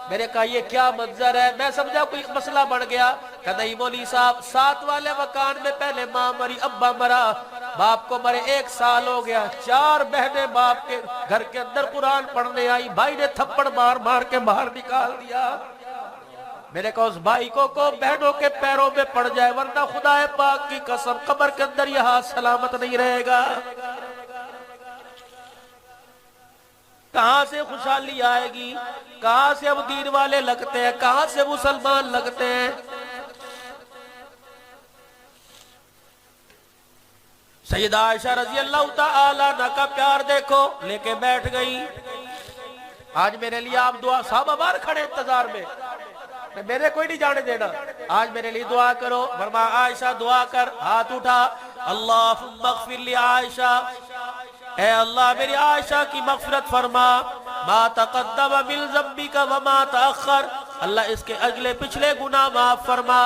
[SPEAKER 1] میں نے کہا یہ کیا منظر ہے؟ میں سمجھا کوئی مسئلہ بڑھ گیا. کہا نہیں مولوی صاحب, ساتھ والے مکان میں پہلے ماں مری, ابا مرا, باپ کو مرے 1 سال ہو گیا. 4 بہنیں باپ کے گھر کے اندر قرآن پڑھنے آئی, بھائی نے تھپڑ مار مار کے باہر نکال دیا. میں نے کہا اس بھائی کو بہنوں کے پیروں میں پڑ جائے, ورنہ خدا پاک کی قسم قبر کے اندر یہ ہاتھ سلامت نہیں رہے گا. کہاں سے خوشحالی آئے گی؟ کہاں سے اب دین والے لگتے ہیں؟ کہاں سے مسلمان لگتے ہیں؟ سیدہ عائشہ رضی اللہ تعالیٰ عنہ کا پیار دیکھو, لے کے بیٹھ گئی. آج میرے لیے آپ دعا, صحابہ باہر کھڑے انتظار میں, میرے کوئی نہیں جانے دینا, آج میرے لیے دعا کرو. فرمایا عائشہ دعا کر, ہاتھ اٹھا, اللہم اغفر لی عائشہ, اے اللہ میری عائشہ کی مغفرت فرما, ما تقدم من ذنبک وما تأخر, اللہ اس کے اگلے پچھلے گناہ معاف فرما.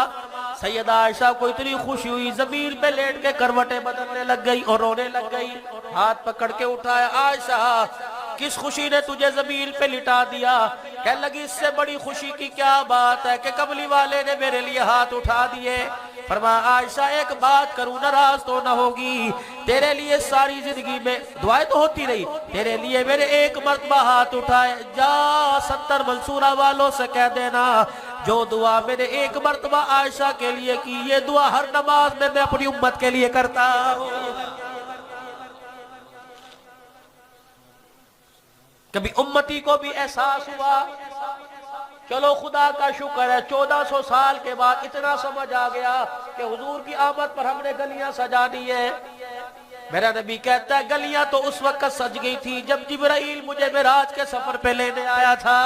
[SPEAKER 1] سیدہ عائشہ کو اتنی خوشی ہوئی، زمین پہ لیٹ کے کروٹیں بدلنے لگ گئی اور رونے لگ گئی، ہاتھ پکڑ کے اٹھایا، عائشہ کس خوشی نے تجھے زمین پہ لٹا دیا؟ کہنے لگی اس سے بڑی خوشی کی کیا بات ہے کہ قبلی والے نے میرے لیے ہاتھ اٹھا دیے۔ فرمایا عائشہ ایک بات کروں، ناراض تو نہ ہوگی، تیرے لیے ساری زندگی میں دعائیں تو ہوتی رہی، تیرے لیے میرے ایک مرتبہ ہاتھ اٹھائے، جا 70 منصورہ والوں سے کہہ دینا جو دعا میں نے ایک مرتبہ عائشہ کے لیے کی، یہ دعا ہر نماز میں اپنی امت کے لیے کرتا ہوں۔ کبھی امتی کو بھی احساس ہوا، چلو خدا کا شکر ہے 1400 سال کے بعد اتنا سمجھ آ گیا کہ حضور کی آمد پر ہم نے گلیاں سجا دی ہے۔ میرا نبی کہتا ہے گلیاں تو اس وقت سج گئی تھی جب جبرائیل مجھے معراج کے سفر پہ لینے آیا تھا۔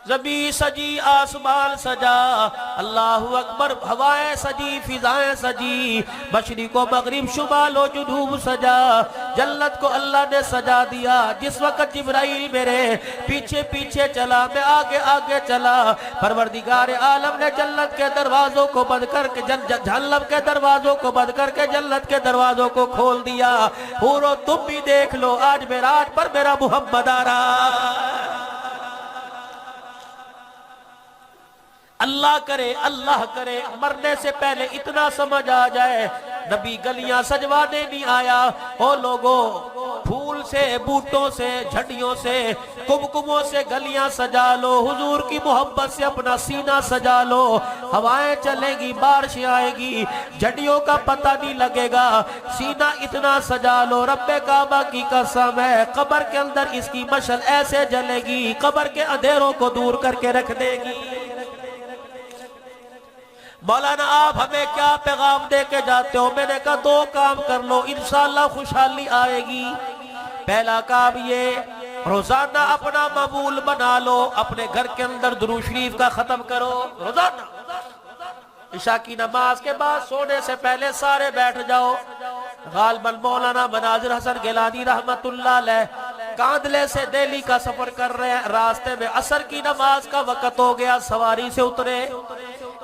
[SPEAKER 1] زمین سجی، آسمان سجا، اللہ اکبر، ہوائیں سجی، فضائیں سجی، مشرق و مغرب، شمال و جنوب سجا، جنت کو اللہ نے سجا دیا۔ جس وقت جبرائیل میرے پیچھے پیچھے چلا، میں آگے آگے چلا، پروردگار عالم نے جنت کے دروازوں کو بند کر کے جہنم کے دروازوں کو بند کر کے جنت کے دروازوں کو کھول دیا۔ حورو تم بھی دیکھ لو، آج معراج پر میرا محمد آ رہا۔ اللہ کرے مرنے سے پہلے اتنا سمجھ آ جائے، نبی گلیاں سجوانے نہیں آیا۔ او لوگوں، پھول سے، بوٹوں سے، جھڑیوں سے، کمکموں سے گلیاں سجا لو، حضور کی محبت سے اپنا سینہ سجا لو، ہوائیں چلیں گی، بارشیں آئے گی، جھڑیوں کا پتہ نہیں لگے گا، سینہ اتنا سجا لو، رب کعبہ کی قسم ہے قبر کے اندر اس کی مشعل ایسے جلے گی، قبر کے اندھیروں کو دور کر کے رکھ دے گی۔ مولانا آپ ہمیں کیا پیغام دے کے جاتے ہو؟ میں نے کہا 2 کام کر لو، انشاءاللہ خوشحالی آئے گی۔ پہلا کام یہ، روزانہ اپنا معمول بنا لو، اپنے گھر کے اندر درود شریف کا ختم کرو روزانہ۔ عشاء کی نماز کے بعد سونے سے پہلے سارے بیٹھ جاؤ۔ غالباً مولانا مناظر حسن گیلانی رحمت اللہ علیہ کاندلے سے دہلی کا سفر کر رہے ہیں، راستے میں عصر کی نماز کا وقت ہو گیا، سواری سے اترے،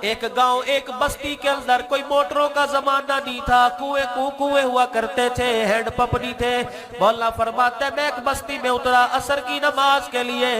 [SPEAKER 1] ایک گاؤں ایک بستی کے اندر کوئی موٹروں کا زمانہ نہیں تھا، کنویں ہوا کرتے تھے، ہینڈ پمپ نہیں تھے۔ مولانا فرماتے ہیں میں ایک بستی میں اترا عصر کی نماز کے لیے،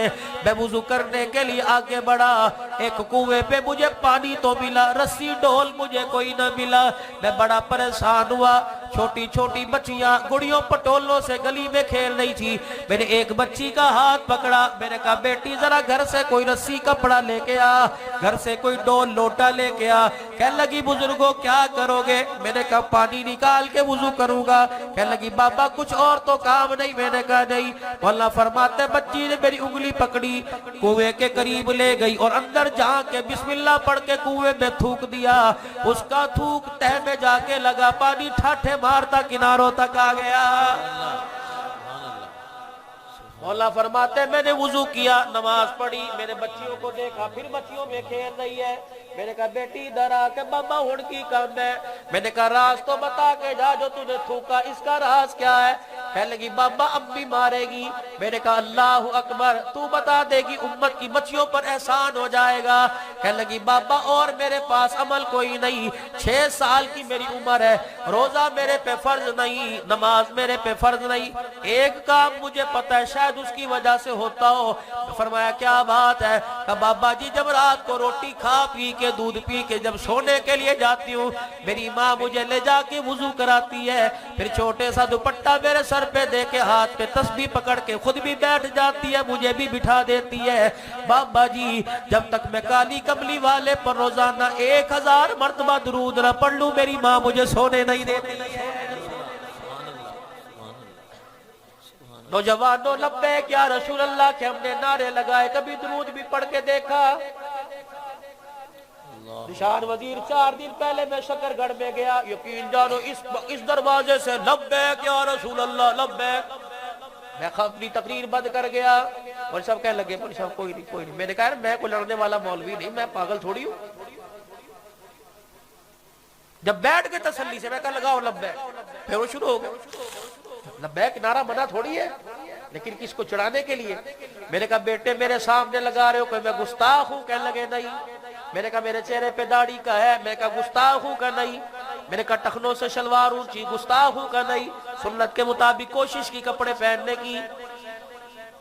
[SPEAKER 1] میں وضو کرنے کے لیے آگے بڑھا، ایک کنویں پہ مجھے پانی تو ملا، رسی ڈول مجھے کوئی نہ ملا، میں بڑا پریشان ہوا۔ چھوٹی چھوٹی بچیاں گڑیوں پٹولوں سے گلی میں کھیل رہی تھی، میں نے ایک بچی کا ہاتھ پکڑا، میں نے کہا بیٹی ذرا گھر سے کوئی رسی کپڑا لے کے آ، گھر سے کوئی ڈول لوٹا لے کے آ۔ کہنے لگی بزرگوں کیا کرو گے؟ میں نے کہا پانی نکال کے وضو کروں گا۔ کہنے لگی بابا کچھ اور تو کام نہیں؟ میں نے کہا نہیں۔ مولانا فرماتے بچی نے میری انگلی پکڑی، کنویں کے قریب لے گئی اور اندر جا کے بسم اللہ پڑھ کے کنویں میں تھوک دیا، اس کا تھوک تہ میں جا کے لگا، پانی ٹھاٹھے مارتا کناروں تک آ گیا۔ مولا فرماتے میں نے وضو کیا، نماز پڑھی، میرے بچیوں کو دیکھا، پھر بچیوں میں کھیل رہی ہے، میں نے کہا بیٹی ادھر آ کے بابا ہن کی کام ہے؟ میں نے کہا راز تو بتا کے جا، جو تُو نے تھوکا اس کا راز کیا ہے؟ کہنے لگی بابا امی مارے گی۔ میں نے کہا اللہ اکبر، تو بتا دے گی امت کی بچیوں پر احسان ہو جائے گا۔ کہنے لگی بابا اور میرے پاس عمل کوئی نہیں، 6 سال کی میری عمر ہے، روزہ میرے پہ فرض نہیں، نماز میرے پہ فرض نہیں، ایک کام مجھے پتہ ہے شاید اس کی وجہ سے ہوتا ہو۔ فرمایا کیا بات ہے؟ کہ بابا جی جب رات کو روٹی کھا پی کے دودھ پی کے جب سونے کے لیے جاتی ہوں، میری ماں مجھے لے جا کے وضو کراتی ہے، پھر چھوٹے سا دوپٹہ میرے سر پہ دے کے ہاتھ پہ تسبیح پکڑ کے خود بھی بیٹھ جاتی ہے، مجھے بھی بٹھا دیتی ہے۔ بابا جی جب تک میں کالی کملی والے پر روزانہ 1000 مرتبہ درود نہ پڑھ لوں، میری ماں مجھے سونے نہیں دیتی ہے۔ نوجوانوں لبیک یا رسول اللہ کے ہم نے نعرے لگائے، کبھی درود بھی پڑھ کے دیکھا؟ نشان وزیر 4 دن پہلے میں شکر گڑھ میں گیا، یقین جانو اس دروازے سے لبیک یا رسول اللہ لبیک، میں اپنی تقریر بند کر گیا اور سب کہنے لگے کوئی نہیں۔ میں نے کہا میں کوئی لڑنے والا مولوی نہیں، میں پاگل تھوڑی ہوں۔ جب بیٹھ کے تسلی سے میں کہا لگاؤ لبیک، پھر وہ شروع ہو گئے۔ لبیک نعرہ منع تھوڑی ہے، لیکن کس کو چڑھانے کے لیے؟ میں نے کہا بیٹے میرے سامنے لگا رہے ہو، کہ میں گستاخ ہوں؟ کہنے لگے نہیں۔ میں نے کہا میرے چہرے پہ داڑھی کا ہے، میں نے کہا گستاخ ہوں کا نہیں، میں نے کہا ٹخنوں سے شلوار اونچی گستاخ ہوں کا نہیں، سنت کے مطابق کوشش کی کپڑے پہننے کی۔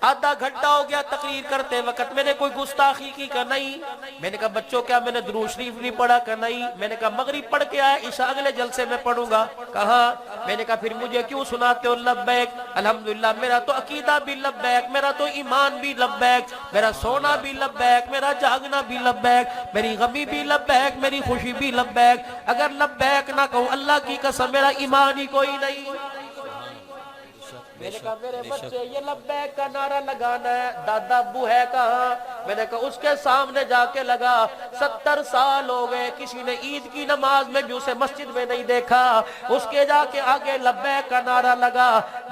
[SPEAKER 1] آدھا گھنٹہ ہو گیا تقریر کرتے وقت، میں نے کوئی گستاخی کی کا نہیں۔ میں نے کہا بچوں کیا میں نے درود شریف نہیں پڑھا کا نہیں؟ میں نے کہا مغرب پڑھ کے آئے، عشاء اگلے جلسے میں پڑھوں گا۔ کہاں؟ میں نے کہا پھر مجھے کیوں سناتے ہو لبیک؟ الحمدللہ میرا تو عقیدہ بھی لبیک، میرا تو ایمان بھی لبیک، میرا سونا بھی لبیک، میرا جاگنا بھی لبیک، میری غمی بھی لبیک، میری خوشی بھی لبیک۔ اگر لبیک نہ کہوں اللہ کی قسم میرا ایمان ہی کوئی نہیں۔ میں نے کہا میرے بچے یہ لبیک کا نعرہ لگانا ہے، دادا ابو ہے کہاں؟ میں نے کہا اس کے سامنے جا کے لگا، 70 سال ہو گئے کسی نے عید کی نماز میں بھی اسے مسجد میں نہیں دیکھا، اس کے جا کے آگے لبیک کا نعرہ لگا،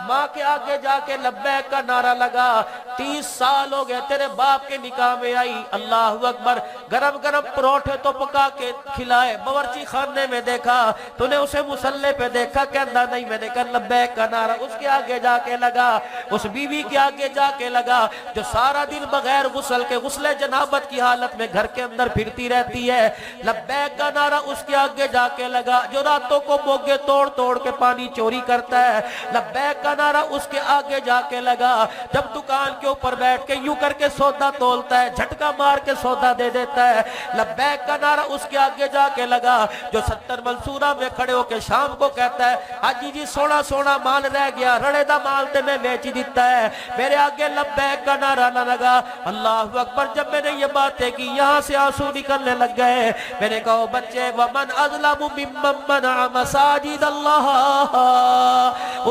[SPEAKER 1] ماں کے آگے جا کے لبیک کا نعرہ لگا۔ 30 سال ہو گئے تیرے باپ کے نکاح میں آئی، اللہ اکبر، گرم گرم پروٹھے تو پکا کے کھلائے، باورچی خانے میں دیکھا تو نے اسے مصلے پہ دیکھا، کہندا نہیں۔ میں نے کہا لبیک کا نعرہ اس کے آگے جا کے لگا، اس بیوی کے آگے جا کے لگا جو سارا دن بغیر غسل کے غسل جنابت کی حالت میں گھر کے اندر پھرتی رہتی ہے، لبیک کا نعرہ اس کے آگے جا کے لگا جو راتوں کو موگے توڑ توڑ کے پانی چوری کرتا ہے، لبیک کا نعرہ اس کے آگے جا کے لگا جب دکان کے اوپر بیٹھ کے یوں کر کے سودا تولتا ہے، جھٹکا مار کے سودا دے دیتا ہے، لبیک کا نعرہ اس کے آگے جا کے لگا جو 70 منصورہ میں کھڑے ہو کے شام کو کہتا ہے حاجی جی سونا سونا مال رہ گیا، رڑے دا مال تے میں بیچ دیتا ہے، میرے آگے لبیک کا نعرہ نہ لگا۔ اللہ اکبر، جب میں نے یہ باتیں کی یہاں سے آنسو نکلنے لگ گئے۔ میں نے کہا بچے وَمَنْ أَظْلَمُ مِمَّنْ مَنَعَ مَسَاجِدَ اللَّهِ،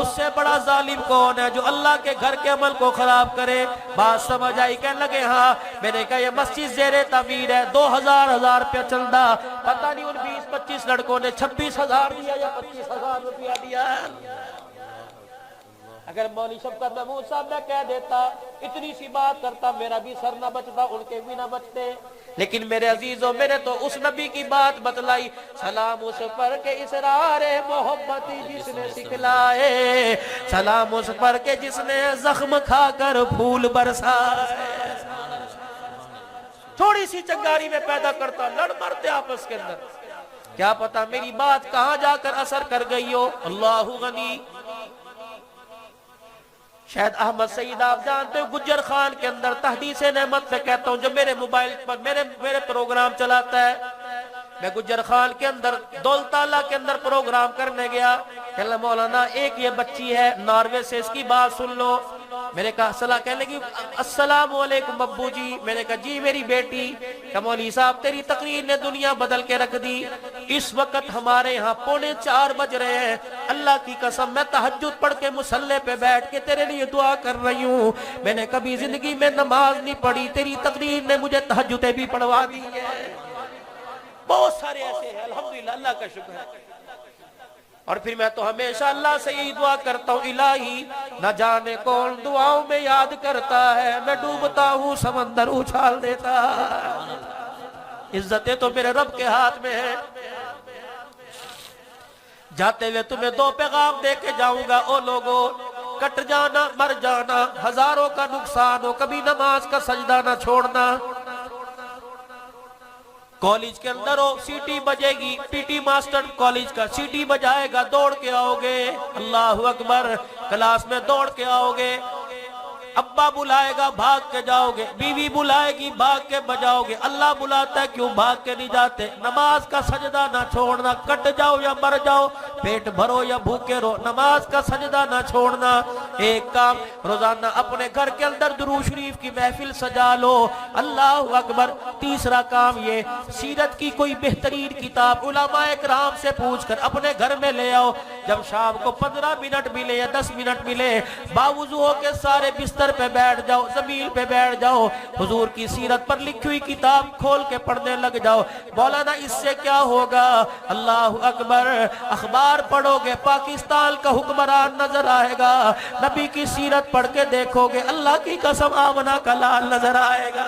[SPEAKER 1] اس سے بڑا ظالم کون ہے جو اللہ کے گھر کے عمل کو خراب کرے؟ بات سمجھ آئی؟ کہنے لگے ہاں۔ میں نے کہا یہ مسجد زیر تعمیر ہے، 2000 روپیہ چندہ، پتہ نہیں ان 20-25 لڑکوں نے 26,000 دیا یا 25,000 روپیہ دیا ہے۔ اگر مولوی شفقت محمود صاحب میں کہہ دیتا اتنی سی بات کرتا میرا بھی سر نہ بچتا، ان کے بھی نہ بچتے، لیکن میرے عزیزوں میں نے تو اس نبی کی بات بتلائی، سلام اس پر کے اسرار محبتی جس نے سکھلائے، سلام اس پر کے جس نے زخم کھا کر پھول برسائے۔ تھوڑی سی چنگاری میں پیدا کرتا، لڑ مرتے آپس کے اندر، کیا پتا میری بات کہاں جا کر اثر کر گئی ہو۔ اللہ غنی۔ شاید احمد سعید آپ جانتے ہو گجر خان کے اندر تحدیث نعمت سے کہتا ہوں جو میرے موبائل پر میرے پروگرام چلاتا ہے، میں گجر خان کے اندر دولتالہ کے اندر پروگرام کرنے گیا، کہنا مولانا ایک یہ بچی ہے ناروے سے، اس کی بات سن لو۔ میں نے کہا کہنے لگی السلام علیکم ابو جی۔ میں نے کہا جی میری بیٹی۔ کہ مولوی صاحب تیری تقریر نے دنیا بدل کے رکھ دی، اس وقت ہمارے یہاں 3:45 بج رہے ہیں، اللہ کی قسم میں تہجد پڑھ کے مصلے پہ بیٹھ کے تیرے لیے دعا کر رہی ہوں، میں نے کبھی زندگی میں نماز نہیں پڑھی، تیری تقریر نے مجھے تہجدیں بھی پڑھوا دی ہے۔ بہت سارے ایسے ہیں، الحمدللہ، اللہ کا شکر ہے۔ اور پھر میں تو ہمیشہ اللہ سے یہی دعا کرتا ہوں الہی نہ جانے کون دعاؤں میں یاد کرتا ہے، میں ڈوبتا ہوں سمندر اچھال دیتا، عزتیں تو میرے رب کے ہاتھ میں ہیں۔ جاتے ہوئے تمہیں 2 پیغام دے کے جاؤں گا، او لوگو کٹ جانا مر جانا، ہزاروں کا نقصان ہو، کبھی نماز کا سجدہ نہ چھوڑنا۔ کالج کے اندر ہو سیٹی بجے گی، پی ٹی ماسٹر کالج کا سیٹی بجائے گا، دوڑ کے آؤ گے، اللہ اکبر، کلاس میں دوڑ کے آؤ گے، ابا بلائے گا بھاگ کے جاؤ گے، بیوی بلائے گی بھاگ کے بجاؤ گے، اللہ بلاتا ہے کیوں بھاگ کے نہیں جاتے؟ نماز کا سجدہ نہ چھوڑنا، کٹ جاؤ یا مر جاؤ، پیٹ بھرو یا بھوکے رہو، نماز کا سجدہ نہ چھوڑنا۔ ایک کام روزانہ اپنے گھر کے اندر درود شریف کی محفل سجا لو، اللہ اکبر۔ تیسرا کام یہ سیرت کی کوئی بہترین کتاب علماء اکرام سے پوچھ کر اپنے گھر میں لے آؤ، جب شام کو 15 منٹ ملے یا 10 منٹ ملے، باوضو ہو کے سارے بستر پہ بیٹھ جاؤ، زمین پہ بیٹھ جاؤ، حضور کی سیرت پر لکھی ہوئی کتاب کھول کے پڑھنے لگ جاؤ۔ مولانا اس سے کیا ہوگا؟ اللہ اکبر، اخبار پڑھو گے پاکستان کا حکمران نظر آئے گا، نبی کی سیرت پڑھ کے دیکھو گے اللہ کی قسم آمنہ کا لال نظر آئے گا۔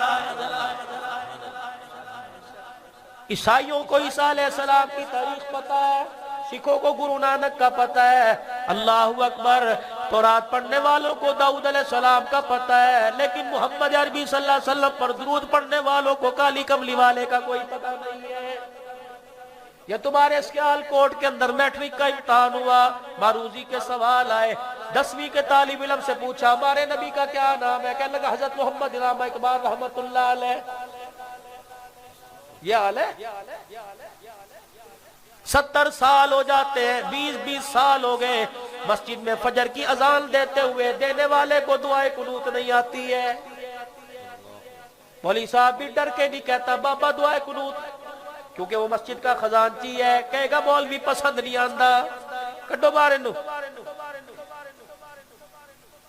[SPEAKER 1] عیسائیوں کو عیسیٰ علیہ السلام کی تاریخ پتہ ہے، سکھوں کو گرو نانک کا پتہ ہے، اللہ اکبر۔ تورات پڑھنے والوں کو داؤد علیہ السلام کا پتہ ہے، لیکن محمد عربی صلی اللہ علیہ وسلم پر درود پڑھنے والوں کو کالی کملی والے کا کوئی پتہ نہیں ہے۔ یہ تمہارے سیال کوٹ کے اندر میٹرک کا امتحان ہوا، معروضی کے سوال آئے، 10ویں کے طالب علم سے پوچھا ہمارے نبی کا کیا نام ہے، کہنے لگا حضرت محمد علامہ اقبال رحمت اللہ علیہ۔ یہ حال ہے، 70 سال ہو جاتے ہیں، 20 سال ہو گئے، مسجد میں فجر کی اذان دیتے ہوئے دینے والے کو دعائے قنوت نہیں آتی ہے۔ مولوی صاحب بھی ڈر کے نہیں کہتا بابا دعائے قنوت، کیونکہ وہ مسجد کا خزانچی ہے، کہے گا مولوی پسند نہیں آندا، کڈو بارے نو۔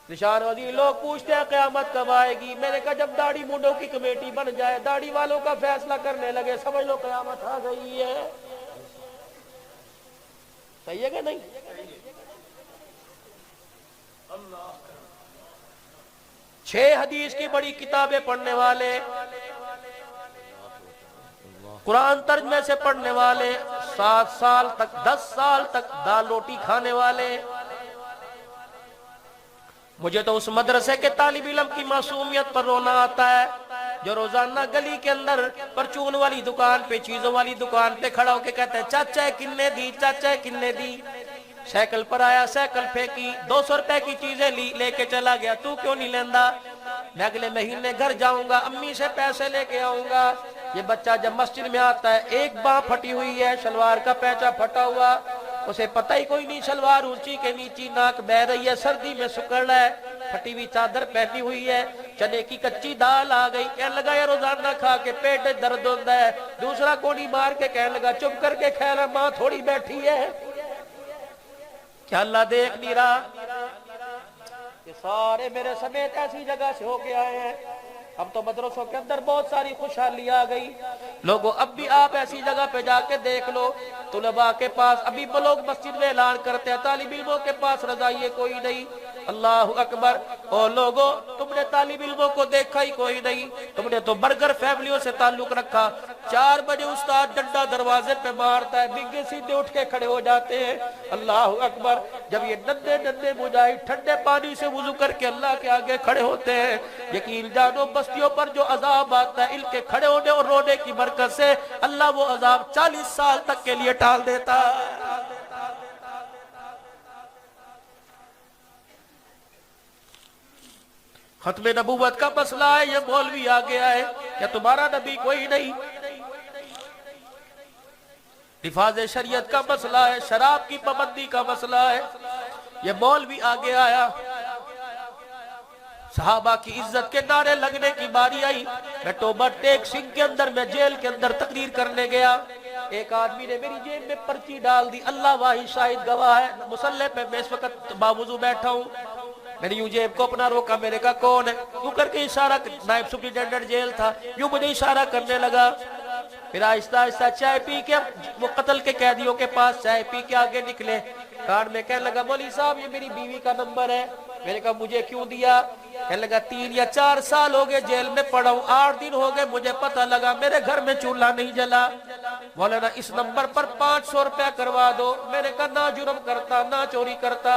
[SPEAKER 1] نشان وزیر لوگ پوچھتے ہیں قیامت کب آئے گی، میں نے کہا جب داڑھی مونڈوں کی کمیٹی بن جائے، داڑھی والوں کا فیصلہ کرنے لگے، سمجھ لو قیامت آ گئی ہے۔ صحیح ہے کہ نہیں؟ اللہ 6 حدیث کی بڑی کتابیں پڑھنے والے، قرآن ترجمے سے پڑھنے والے، 7 سال تک 10 سال تک دال روٹی کھانے والے۔ مجھے تو اس مدرسے کے طالب علم کی معصومیت پر رونا آتا ہے جو روزانہ گلی کے اندر پرچون والی دکان پہ، چیزوں والی دکان پہ کھڑا ہو کے کہتا ہے چاچا کنے دی، چاچا کنے دی۔ سائیکل پر آیا، سائیکل پھینکی، 200 روپے کی چیزیں لے کے چلا گیا، تو کیوں نہیں لیندا؟ میں اگلے مہینے گھر جاؤں گا، امی سے پیسے لے کے آؤں گا۔ یہ بچہ جب مسجد میں آتا ہے، ایک باں پھٹی ہوئی ہے، شلوار کا پیچا پھٹا ہوا، اسے پتہ ہی کوئی نہیں، شلوار اونچی کے نیچی، ناک بہ رہی ہے، سردی میں سکڑ رہا ہے، پھٹی ہوئی چادر پہنی ہوئی ہے، چنے کی کچی دال آ گئی، کہنے لگا یہ روزانہ کھا کے پیٹ درد ہوتا ہے۔ دوسرا کونی مار کے کہنے لگا چپ کر کے کھانا، ماں تھوڑی بیٹھی ہے، کیا اللہ دیکھ نہیں رہا؟ یہ سارے میرے سمیت ایسی جگہ سے ہو کے آئے ہیں۔ اب تو مدرسوں کے اندر بہت ساری خوشحالی آ گئی۔ لوگوں اب بھی آپ ایسی جگہ پہ جا کے دیکھ لو، طلباء کے پاس ابھی لوگ مسجد میں اعلان کرتے ہیں، طالب علموں کے پاس رضائیے کوئی نہیں۔ اللہ اکبر، او لوگوں تم نے طالب علموں کو دیکھا ہی کوئی نہیں، تم نے تو برگر فیملیوں سے تعلق رکھا۔ 4 بجے استاد ڈنڈا دروازے پہ مارتا ہے، بگے سیدھے اٹھ کے کھڑے ہو جاتے ہیں۔ اللہ اکبر، جب یہ ننھے مجاہد ٹھنڈے پانی سے وضو کر کے اللہ کے آگے کھڑے ہوتے ہیں، یقین جانو بستیوں پر جو عذاب آتا ہے ان کے کھڑے ہونے اور رونے کی برکت سے اللہ وہ عذاب 40 سال تک کے لیے ٹال دیتا ہے۔ ختم نبوت کا مسئلہ ہے، یہ مولوی آ گیا ہے، کیا تمہارا نبی کوئی نہیں؟ نفاذ شریعت کا مسئلہ ہے، شراب کی پابندی کا مسئلہ ہے، یہ مولوی آگے آیا۔ صحابہ کی عزت کے نعرے لگنے کی باری آئی۔ میں توبہ ٹیک سنگھ کے اندر، میں جیل کے اندر تقریر کرنے گیا، ایک آدمی نے میری جیب میں پرچی ڈال دی، اللہ واحد شاہد گواہ ہے، مصلی پہ میں اس وقت باوضو بیٹھا ہوں، میں نے یوں جیب کو اپنا روکا، میں نے کہا کون ہے؟ یوں کر کے اشارہ، نائب سپرنٹینڈنٹ جیل تھا، یوں مجھے اشارہ کرنے لگا، پھر آہستہ آہستہ چائے پی کے وہ قتل کے قیدیوں کے پاس چائے پی کے آگے نکلے، کان میں کہنے لگا مولوی صاحب یہ میری بیوی کا نمبر ہے۔ میں نے کہا مجھے کیوں دیا؟ کہنے لگا 3 یا 4 سال ہو گئے جیل میں پڑا ہوں، 8 دن ہو گئے مجھے پتہ لگا میرے گھر میں چولہا نہیں جلا، مولانا اس نمبر پر 500 روپے کروا دو۔ میں نے کہا نہ جرم کرتا، نہ چوری کرتا۔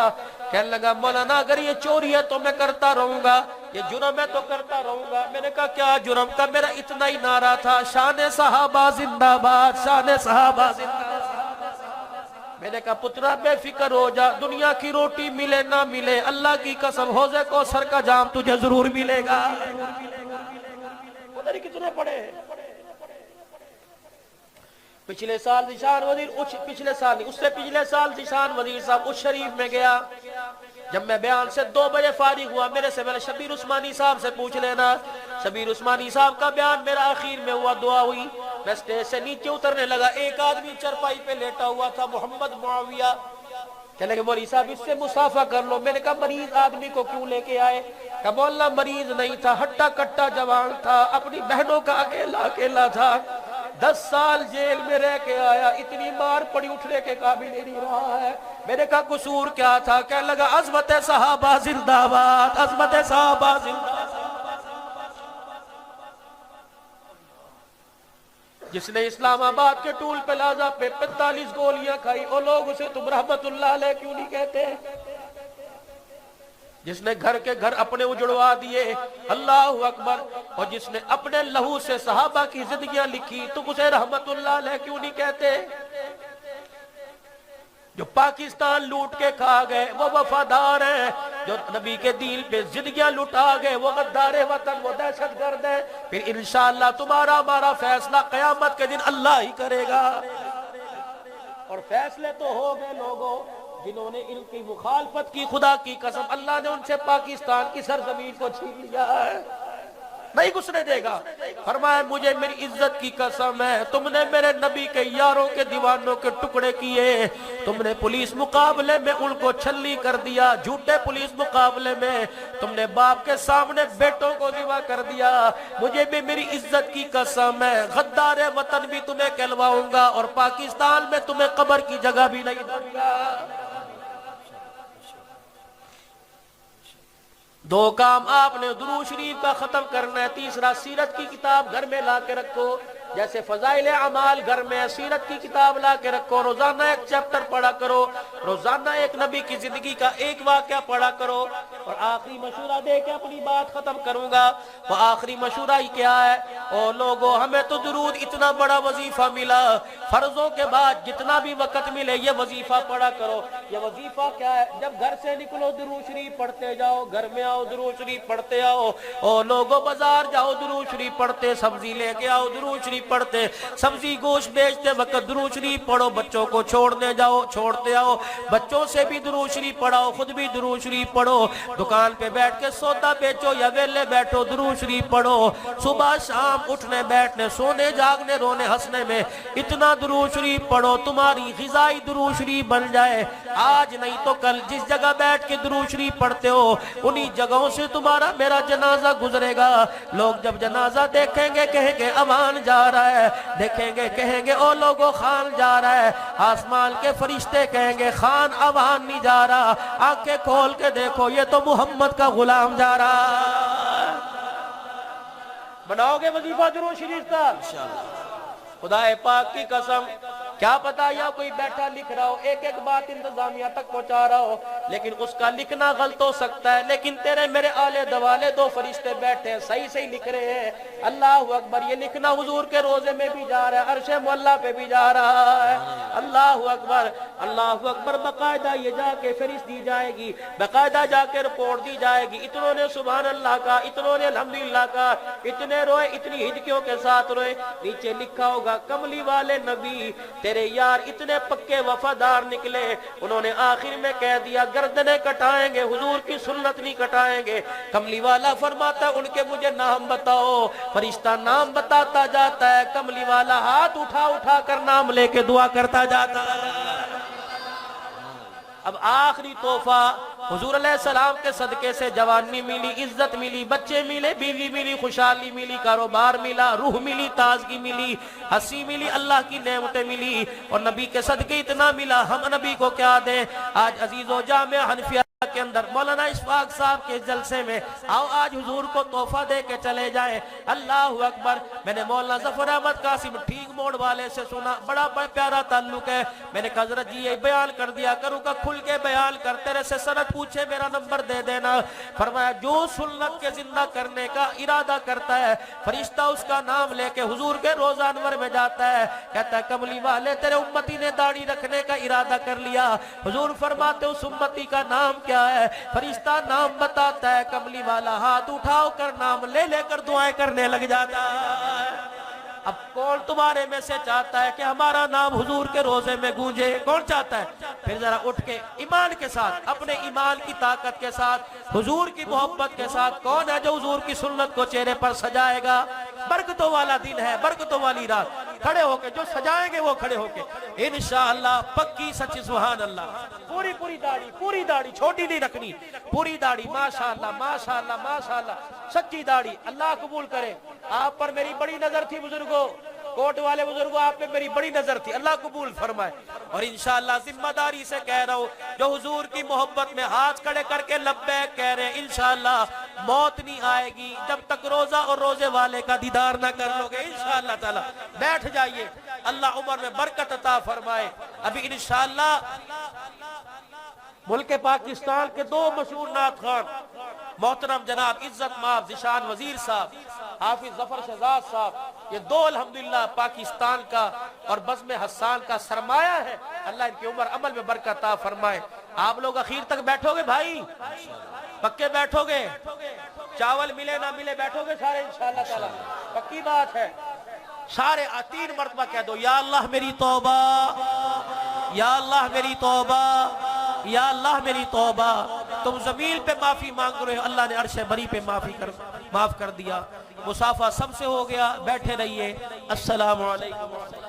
[SPEAKER 1] کہنے لگا مولانا اگر یہ چوری ہے تو میں کرتا رہوں گا، یہ جرم ہے تو کرتا رہوں گا۔ میں نے کہا کیا جرم کا؟ میرا اتنا ہی نعرہ تھا، شان صحابہ زندہ باد، شان صحابہ زندہ باد۔ میں نے کہا پترا بے فکر ہو جا، دنیا کی روٹی ملے نہ ملے، اللہ کی قسم حوض کوثر کا جام تجھے ضرور ملے گا۔ پتہ نہیں کتنے پڑے۔ پچھلے سال ذیشان وزیر، پچھلے سال نہیں، اس سے پچھلے سال ذیشان وزیر صاحب اس شریف میں گیا، جب میں بیان سے 2 بجے فارغ ہوا، میرے سے پہلے شبیر عثمانی صاحب سے پوچھ لینا، شبیر عثمانی صاحب کا بیان میرا آخر میں ہوا، دعا ہوئی، میں سٹیج سے نیچے اترنے لگا، ایک آدمی چرپائی پہ لیٹا ہوا تھا، محمد معاویہ، چلے کہ مولوی صاحب اس سے مصافحہ کر لو۔ میں نے کہا مریض آدمی کو کیوں لے کے آئے؟ کہا مولا مریض نہیں تھا، ہٹا کٹا جوان تھا، اپنی بہنوں کا اکیلا تھا، 10 سال جیل میں رہ کے آیا، اتنی مار پڑی اٹھنے کے قابل نہیں رہا ہے۔ میں نے کہا قصور کیا تھا؟ کہنے لگا عظمت صحابہ زندہ باد، عظمت صحابہ زندہ باد۔ جس نے اسلام آباد کے ٹول پلازا پہ 45 گولیاں کھائی، وہ لوگ اسے تم رحمت اللہ علیہ کیوں نہیں کہتے؟ جس نے گھر کے گھر اپنے اجڑوا دیے، اللہ اکبر، اور جس نے اپنے لہو سے صحابہ کی زندگیاں لکھی، تم اسے رحمت اللہ علیہ کیوں نہیں کہتے؟ جو پاکستان لوٹ کے کھا گئے وہ وفادار ہیں، جو نبی کے دین پہ زندگیاں لٹا گئے وہ غدار وطن، وہ دہشت گرد ہیں۔ پھر انشاءاللہ تمہارا ہمارا فیصلہ قیامت کے دن اللہ ہی کرے گا۔ اور فیصلے تو ہو گئے لوگوں جنہوں نے ان کی مخالفت کی، خدا کی قسم اللہ نے ان سے پاکستان کی سرزمین کو چھین لیا ہے، نہیں گھسنے دے گا۔ فرمایا مجھے میری عزت کی قسم ہے، تم نے میرے نبی کے یاروں کے دیوانوں کے ٹکڑے کیے، تم نے پولیس مقابلے میں ان کو چھلی کر دیا، جھوٹے پولیس مقابلے میں تم نے باپ کے سامنے بیٹوں کو ذبح کر دیا، مجھے بھی میری عزت کی قسم ہے، غدار وطن بھی تمہیں کہلواؤں گا اور پاکستان میں تمہیں قبر کی جگہ بھی نہیں دوں گا۔ دو کام آپ نے درود شریف کا ختم کرنا ہے، تیسرا سیرت کی کتاب گھر میں لا کے رکھو، جیسے فضائل اعمال گھر میں، سیرت کی کتاب لا کے رکھو، روزانہ ایک چیپٹر پڑھا کرو، روزانہ ایک نبی کی زندگی کا ایک واقعہ پڑھا کرو۔ اور آخری مشورہ دے کے اپنی بات ختم کروں گا، وہ آخری مشورہ ہی کیا ہے؟ او لوگو، ہمیں تو درود اتنا بڑا وظیفہ ملا، فرضوں کے بعد جتنا بھی وقت ملے یہ وظیفہ پڑھا کرو۔ یہ وظیفہ کیا ہے؟ جب گھر سے نکلو درود شریف پڑھتے جاؤ، گھر میں آؤ درود شریف پڑھتے آؤ، او لوگو بازار جاؤ درود شریف پڑھتے، سبزی لے کے آؤ درود شریف پڑھتے، سبزی گوشت بیچتے وقت درود شریف پڑھو، بچوں کو چھوڑنے جاؤ چھوڑتے آؤ، بچوں سے بھی درود شریف پڑھاؤ، خود بھی درود شریف پڑھو، دکان پہ بیٹھ کے سودا بیچو یا ویلے بیٹھو درود شریف پڑھو، صبح شام اٹھنے بیٹھنے سونے جاگنے رونے ہنسنے میں اتنا درود شریف پڑھو تمہاری غذائی درود شریف بن جائے، آج نہیں تو کل جس جگہ بیٹھ کے درود شریف پڑھتے ہو انہی جگہوں سے تمہارا میرا جنازہ گزرے گا، لوگ جب جنازہ دیکھیں گے کہیں گے امان جا رہا ہے، دیکھیں گے کہیں گے او لوگو خان جا رہا ہے، آسمان کے فرشتے کہیں گے خان امان نہیں جا رہا، آنکھیں کھول کے دیکھو یہ تو محمد کا غلام جا رہا۔ بناؤ گے وظیفہ درود شریف کا؟ خدا پاک کی قسم کیا پتا یا کوئی بیٹھا لکھ رہا ہو، ایک ایک بات انتظامیہ تک پہنچا رہا ہو، لیکن اس کا لکھنا غلط ہو سکتا ہے، لیکن تیرے میرے آلے دوالے دو فرشتے بیٹھے ہیں صحیح صحیح لکھ رہے ہیں، اللہ اکبر، یہ لکھنا حضور کے روزے میں بھی جا رہا ہے، عرش معلیٰ پہ بھی جا رہا ہے، اللہ اکبر اللہ اکبر، باقاعدہ یہ جا کے فہرست دی جائے گی، باقاعدہ جا کے رپورٹ دی جائے گی، اتنوں نے سبحان اللہ کا، اتنوں نے الحمدللہ کا، اتنے روئے اتنی ہجکیوں کے ساتھ روئے، نیچے لکھا ہوگا کملی والے نبی تیرے یار اتنے پکے وفادار نکلے، انہوں نے آخر میں کہہ دیا گردنیں کٹائیں گے حضور کی سنت نہیں کٹائیں گے، کملی والا فرماتا ان کے مجھے نام بتاؤ، فرشتہ نام بتاتا جاتا ہے، کملی والا ہاتھ اٹھا اٹھا کر نام لے کے دعا کرتا جاتا ہے۔ اب آخری تحفہ حضور علیہ السلام کے صدقے سے جوانی ملی، عزت ملی، بچے ملے، بیوی ملی، خوشحالی ملی، کاروبار ملا، روح ملی، تازگی ملی، ہنسی ملی، اللہ کی نعمتیں ملی، اور نبی کے صدقے اتنا ملا، ہم نبی کو کیا دیں؟ آج عزیزو جامعہ حنفیہ کے اندر مولانا اشفاق صاحب کے جلسے میں آؤ آج حضور کو تحفہ دے کے چلے جائیں، اللہ اکبر۔ میں نے مولانا ظفر احمد قاسم ٹھیک موڑ والے سے سنا، بڑا پیارا تعلق ہے، میں نے کہا حضرت جی یہ بیان کر دیا کروں گا، کھل کے بیان کرتے رہے سے سند پوچھے میرا نمبر دے دینا، فرمایا جو سنت کے زندہ کرنے کا ارادہ کرتا ہے فرشتہ اس کا نام لے کے حضور کے روزہ انور میں جاتا ہے، کہتا ہے کملی والے تیرے امتی نے داڑھی رکھنے کا ارادہ کر لیا، حضور فرماتے اس امتی کا نام کیا ہے؟ فرشتہ نام بتاتا ہے، کملی والا ہاتھ اٹھاؤ کر نام لے لے کر دعائیں کرنے لگ جاتا ہے۔ اب کون تمہارے میں سے چاہتا ہے کہ ہمارا نام حضور کے روزے میں گونجے؟ کون چاہتا ہے؟ پھر ذرا اٹھ کے ایمان کے ساتھ، اپنے ایمان کی طاقت کے ساتھ، حضور کی محبت کے ساتھ، کون ہے جو حضور کی سنت کو چہرے پر سجائے گا؟ برکتوں والا دن ہے، برکتوں والی رات، کھڑے ہو کے جو سجائیں گے وہ کھڑے ہو کے انشاءاللہ پکی سچی سبحان اللہ، پوری داڑھی چھوٹی نہیں رکھنی، پوری داڑھی، ماشاءاللہ ماشاءاللہ ماشاءاللہ، سچی داڑھی، اللہ قبول کرے۔ آپ پر میری بڑی نظر تھی بزرگوں، کوٹ والے بزرگوں، آپ پہ میری بڑی نظر تھی، اللہ قبول فرمائے، اور انشاءاللہ ذمہ داری سے کہہ رہا ہوں جو حضور کی محبت میں ہاتھ کھڑے کر کے لبیک کہہ رہے ہیں، انشاءاللہ موت نہیں آئے گی جب تک روزہ اور روزے والے کا دیدار نہ کر لو گے، انشاءاللہ تعالی۔ بیٹھ جائیے، اللہ عمر میں برکت عطا فرمائے۔ ابھی انشاءاللہ ملک پاکستان کے دو مشہور نعت خوان محترم جناب عزت مآب ذیشان وزیر صاحب، حافظ ظفر شہزاد صاحب، یہ دو الحمدللہ پاکستان کا اور بزم حسان کا سرمایہ ہے۔ اللہ ان کی عمر عمل میں برکت عطا فرمائے۔ آپ لوگ اخیر تک بیٹھو گے بھائی؟ پکے بیٹھو گے؟ چاول ملے نہ ملے بیٹھو گے سارے انشاءاللہ تعالی؟ پکی بات ہے۔ سارے 3 مرتبہ کہہ دو، یا اللہ میری توبہ، یا اللہ میری توبہ، یا اللہ میری توبہ۔ تم زمین پہ معافی مانگ رہے ہو، اللہ نے عرش بری پہ معاف کر دیا۔ مصافحہ سب سے ہو گیا، بیٹھے رہیے۔ السلام علیکم۔